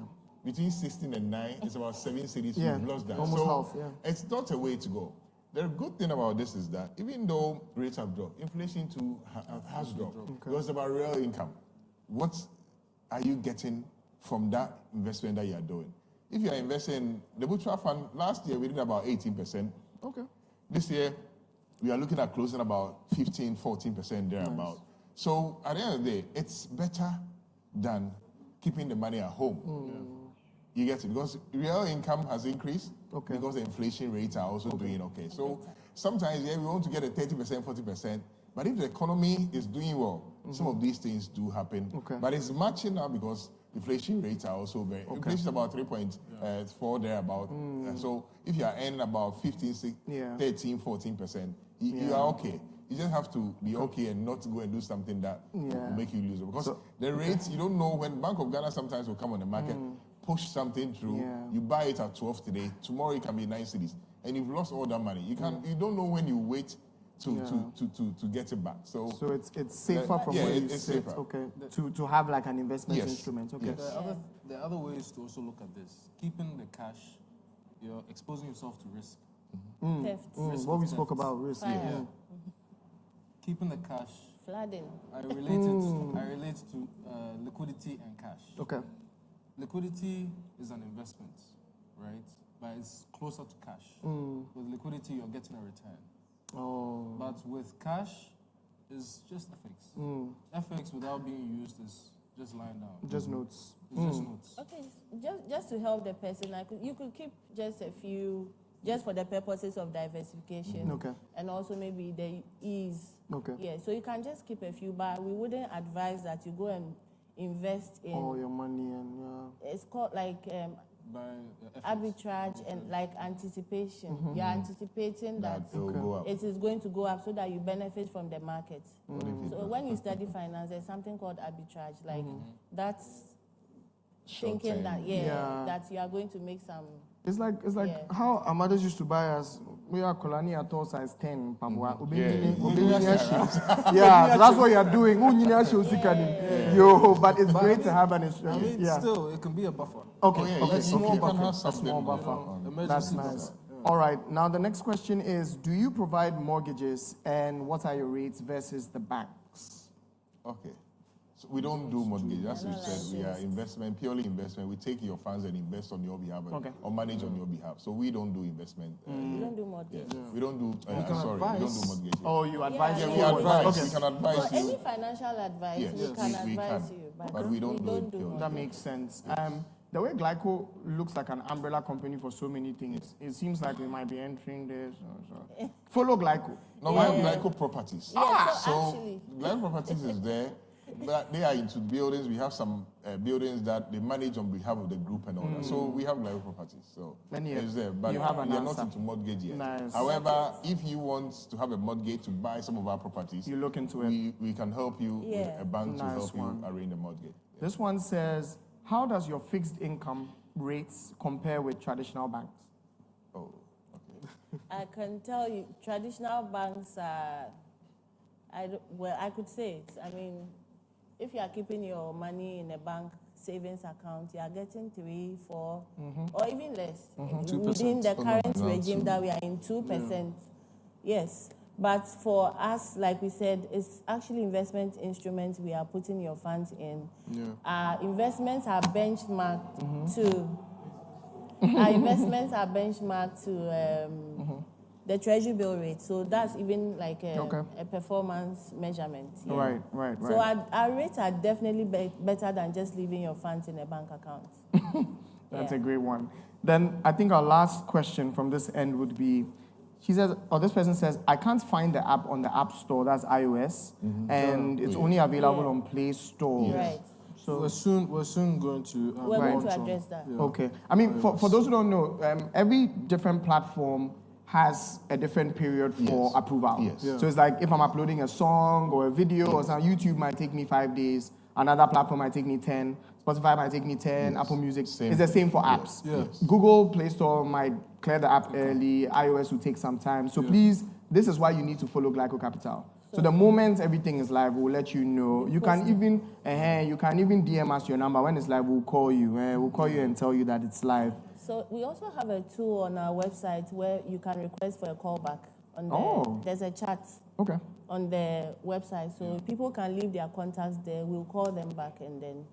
Between 16 and 9, it's about 7 cities. We've lost that. Almost half, it's not a way to go. The good thing about this is that even though rates have dropped, inflation too has dropped. Because about real income. What are you getting from that investment that you are doing? If you are investing in the mutual fund, last year we did about 18%. Okay. This year we are looking at closing about 15, 14% thereabout. So at the end of the day, it's better than keeping the money at home. You get it? Because real income has increased because the inflation rates are also doing okay. So sometimes we want to get a 30%, 40%, but if the economy is doing well, some of these things do happen. But it's matching now because inflation rates are also very... Inflation is about 3.4 thereabout. So if you are earning about 15, 13, 14%, you are okay. You just have to be okay and not go and do something that will make you lose. Because the rates, you don't know when Bank of Ghana sometimes will come on the market, push something through, you buy it at 12 today, tomorrow it can be 9 cities, and you've lost all that money. You don't know when you wait to get it back. So it's safer from where you it's sit. safer. Okay. To have like an investment instrument. Okay. Yes. The other way is to also look at this. Keeping the cash, you're exposing yourself to risk. Theft. What we spoke about risk. Fire. Keeping the cash, Flooding. I relate to liquidity and cash. Okay. Liquidity is an investment, right? But it's closer to cash. With liquidity, you're getting a return. But with cash, it's just FX. FX without being used is just lying down. Just notes. It's just notes. Okay, just to help the person, you could keep just a few, just for the purposes of diversification. Okay. And also maybe the ease. Okay. Yeah, so you can just keep a few, but we wouldn't advise that you go and invest in... All your money and It's called like By arbitrage and like anticipation. You're anticipating that it will go up. it is going to go up so that you benefit from the market. So when you study finance, there's something called arbitrage. Like that's thinking that Yeah. that you are going to make some. It's like Yeah. how our mothers used to buy us. We are Kolani at all size 10. Pabwa. Yeah. Yeah, so that's what you're doing. Yo, but it's great to have an I instrument. mean, Yeah. still, it can be a buffer. Okay, Oh, yeah, okay, yeah, small okay. buffer. A Have something, small you buffer. know, That's emergency nice. buffer. All right, now the next question is, do you provide mortgages and what are your rates versus the banks? Okay. So we don't do mortgage. As we said, we are investment, purely investment. We take your funds and invest on your behalf or manage on your behalf. So we don't do investment. You don't do mortgage. We don't do, can we don't advise. do mortgage. Oh, you advise Yeah, me We on advise. Okay. We can advise For you. any financial advice, Yes, we can we advise can. you, But we don't do it purely. mortgage. That makes sense. The way Glyco looks like an umbrella company for so many things, it seems like we might be entering this. So. Follow Glyco. No, we have Glyco Properties. Yeah, so So actually- Glyco Properties is there, but they are into buildings. We have some buildings that they manage on behalf of the group and all that. So we have Glyco Properties. So Then it's there, but you have an we are not answer. into mortgage yet. Nice. However, if you want to have a mortgage to buy some of our properties, You look into it. we can help you with Yeah. a bank to Nice help one. you arrange a mortgage. This one says, how does your fixed income rates compare with traditional banks? Oh, okay. I can tell you, traditional banks are, I could say it. I mean, if you are keeping your money in a bank savings account, you are getting 3, 4, or even less. Within the current no, regime that we are in, 2%. Yes. But for us, like we said, it's actually investment instruments we are putting your funds in. Our investments are benchmarked to the treasury bill rate. So that's even like a performance measurement. Yeah. Right. So our rates are definitely better than just leaving your funds in a bank account. That's Yeah. a great one. Then I think our last question from this end would be, she says, or this person says, I can't find the app on the App Store, that's iOS, and it's only available Yeah. on Play Store. Right. So, We're soon going to. We're going launch to on- address that. yeah. okay. I mean, for those who don't know, every different platform has a different period for Yes. approval. Yes. Yeah. So it's like if I'm uploading a song or a video or something, YouTube might take me 5 days, another platform might take me 10, Spotify might take me 10, Yes. Apple Music. Same It's the same for thing. apps. Yes. Google Play Store might clear the app early, iOS will take some time. So please, this is why you need to follow Glyco Capital. So the moment everything is live, we'll let you know. You can even DM us your number. When it's live, we'll call you. We'll call you and tell you that it's live. So we also have a tool on our website where you can request for a callback. There's a chat Okay. on the website, so people can leave their contacts there. We'll call them back and then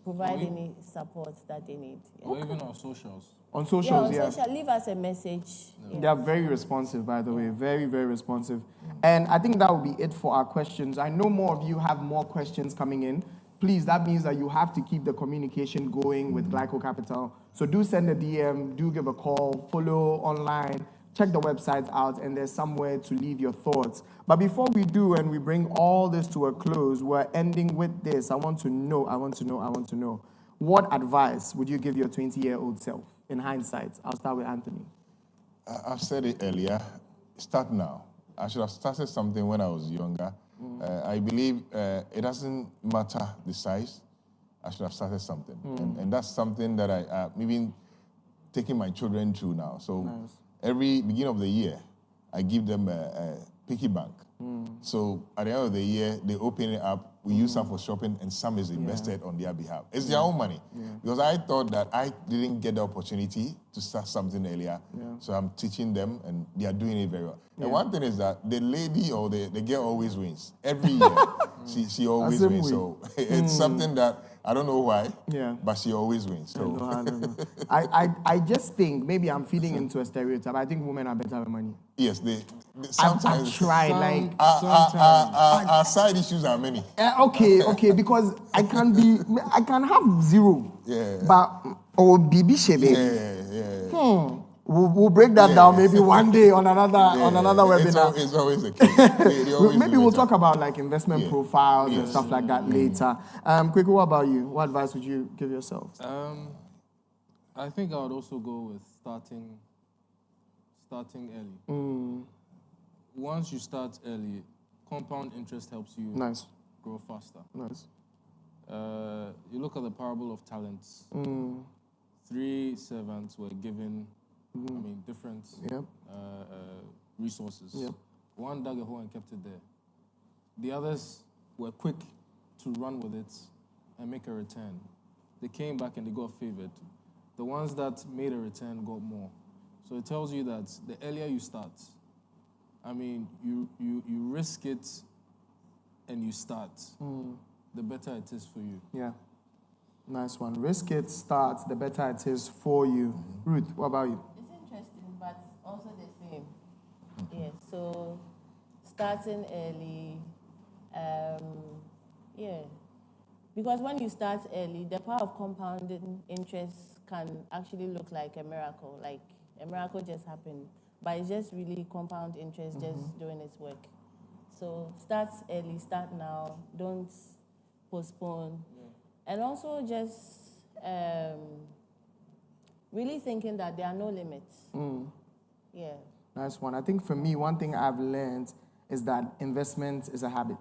provide any support that they need. Yeah. Or even our socials. On Yeah, socials, on yeah. social, leave us a message. Yeah. They are very responsive, by the way. Very, very responsive. And I think that will be it for our questions. I know more of you have more questions coming in. Please, that means that you have to keep the communication going with Glyco Capital. So do send a DM, do give a call, follow online, check the website out, and there's somewhere to leave your thoughts. But before we do and we bring all this to a close, we're ending with this. I want to know. What advice would you give your 20-year-old self in hindsight? I'll start with Anthony. I've said it earlier. Start now. I should have started something when I was younger. I believe it doesn't matter the size. I should have started something, and that's something that I'm even taking my children through now. So every beginning of the year, I give them a piggy bank. So at the end of the year, they open it up. We use some for shopping, and some is invested on their behalf. It's their own money. Because I thought that I didn't get the opportunity to start something earlier. So I'm teaching them, and they are doing it very well. And one thing is that the lady or the girl always wins. Every year, she always Same wins. way. So it's something that I don't know why, Yeah. but she always wins. So I just think, maybe I'm feeding into a stereotype. I think women are better with money. yes, they I've sometimes tried, like, our side issues are many. okay, because I can have zero. Yeah. But, BB Shebe. Yeah. We'll break that down maybe one day on another webinar. It's always the case. They always Maybe do we'll better. talk about like investment profiles and stuff like that later. Kweku, what about you? What advice would you give yourself? I think I would also go with starting early. Once you start early, compound interest helps you Nice. grow faster. Nice. You look at the parable of talents. 3 servants were given, different resources. Yep. One dug a hole and kept it there. The others were quick to run with it and make a return. They came back and they got favored. The ones that made a return got more. So it tells you that the earlier you start, you risk it and you start, the better it is for you. Yeah. Nice one. Risk it, start, the better it is for you. Ruth, what about you? It's interesting, but also the same. Yeah, so starting early, because when you start early, the power of compounding interest can actually look like a miracle. Like a miracle just happened, but it's just really compound interest just doing its work. So start early, start now, don't postpone. And also just really thinking that there are no limits. Yeah. Nice one. I think for me, one thing I've learned is that investment is a habit.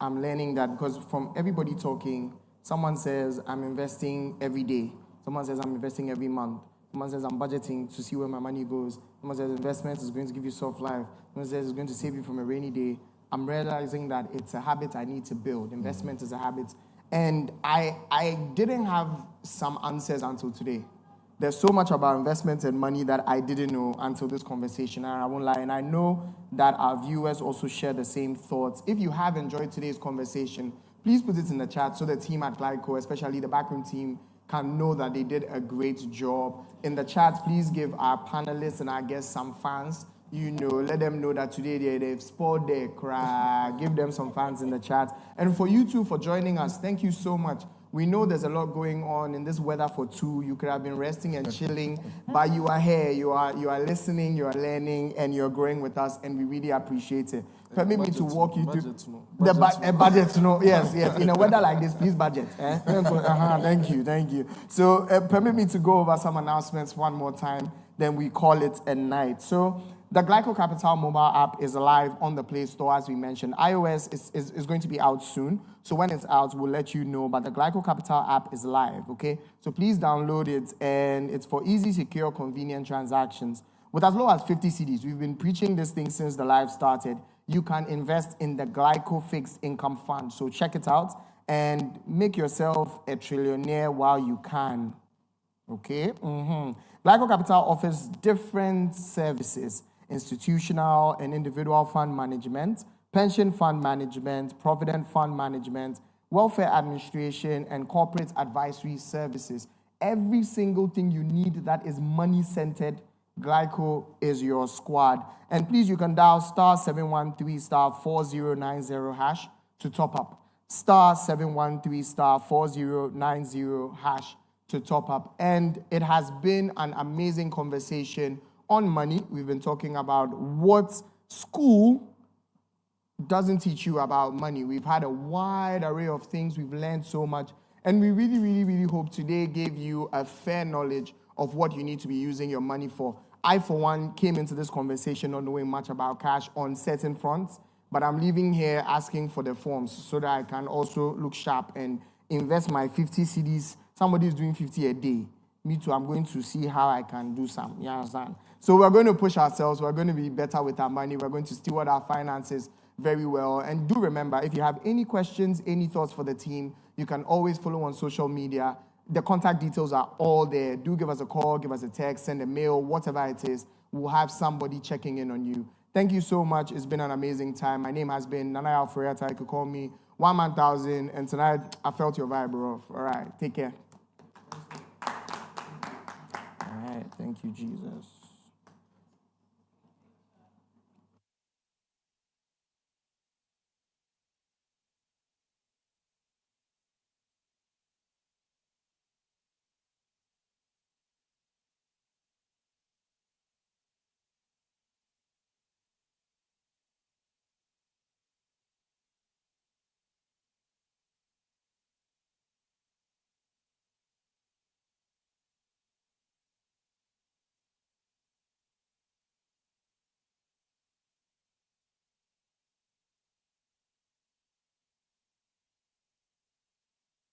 I'm learning that because from everybody talking, someone says, I'm investing every day. Someone says, I'm investing every month. Someone says, I'm budgeting to see where my money goes. Someone says, investment is going to give you soft life. Someone says, it's going to save you from a rainy day. I'm realizing that it's a habit I need to build. Investment is a habit. And I didn't have some answers until today. There's so much about investments and money that I didn't know until this conversation, and I won't lie. And I know that our viewers also share the same thoughts. If you have enjoyed today's conversation, please put it in the chat so the team at Glyco, especially the backroom team, can know that they did a great job. In the chat, please give our panelists and our guests some fans. Let them know that today they've spoiled their crack. Give them some fans in the chat. And for you two for joining us, thank you so much. We know there's a lot going on in this weather for two. You could have been resting and chilling, but you are here, you are listening, you are learning, and you're growing with us, and we really appreciate it. Permit me to walk you through the budget. No, yes. In a weather like this, please budget. Thank you. So permit me to go over some announcements one more time, then we call it a night. So the Glyco Capital mobile app is live on the Play Store, as we mentioned. iOS is going to be out soon. So when it's out, we'll let you know. But the Glyco Capital app is live, okay? So please download it, and it's for easy, secure, convenient transactions. With as low as 50 cedis, we've been preaching this thing since the live started. You can invest in the Glyco Fixed Income Fund. So check it out and make yourself a trillionaire while you can, okay? Glyco Capital offers different services: institutional and individual fund management, pension fund management, provident fund management, welfare administration, and corporate advisory services. Every single thing you need that is money-centered, Glyco is your squad. And please, you can dial *713 *4090 hash to top up. *713 *4090 hash to top up. And it has been an amazing conversation on money. We've been talking about what school doesn't teach you about money. We've had a wide array of things. We've learned so much. And we really, really, really hope today gave you a fair knowledge of what you need to be using your money for. I, for one, came into this conversation not knowing much about cash on certain fronts, but I'm leaving here asking for the forms so that I can also look sharp and invest my 50 cedis. Somebody is doing 50 a day. Me too, I'm going to see how I can do some. You understand? So we're going to push ourselves. We're going to be better with our money. We're going to steward our finances very well. And do remember, if you have any questions, any thoughts for the team, you can always follow on social media. The contact details are all there. Do give us a call, give us a text, send a mail, whatever it is. We'll have somebody checking in on you. Thank you so much. It's been an amazing time. My name has been Nana Alfreata. You could call me 1,000. And tonight, I felt your vibe, bro. All right, take care. All right, thank you, Jesus.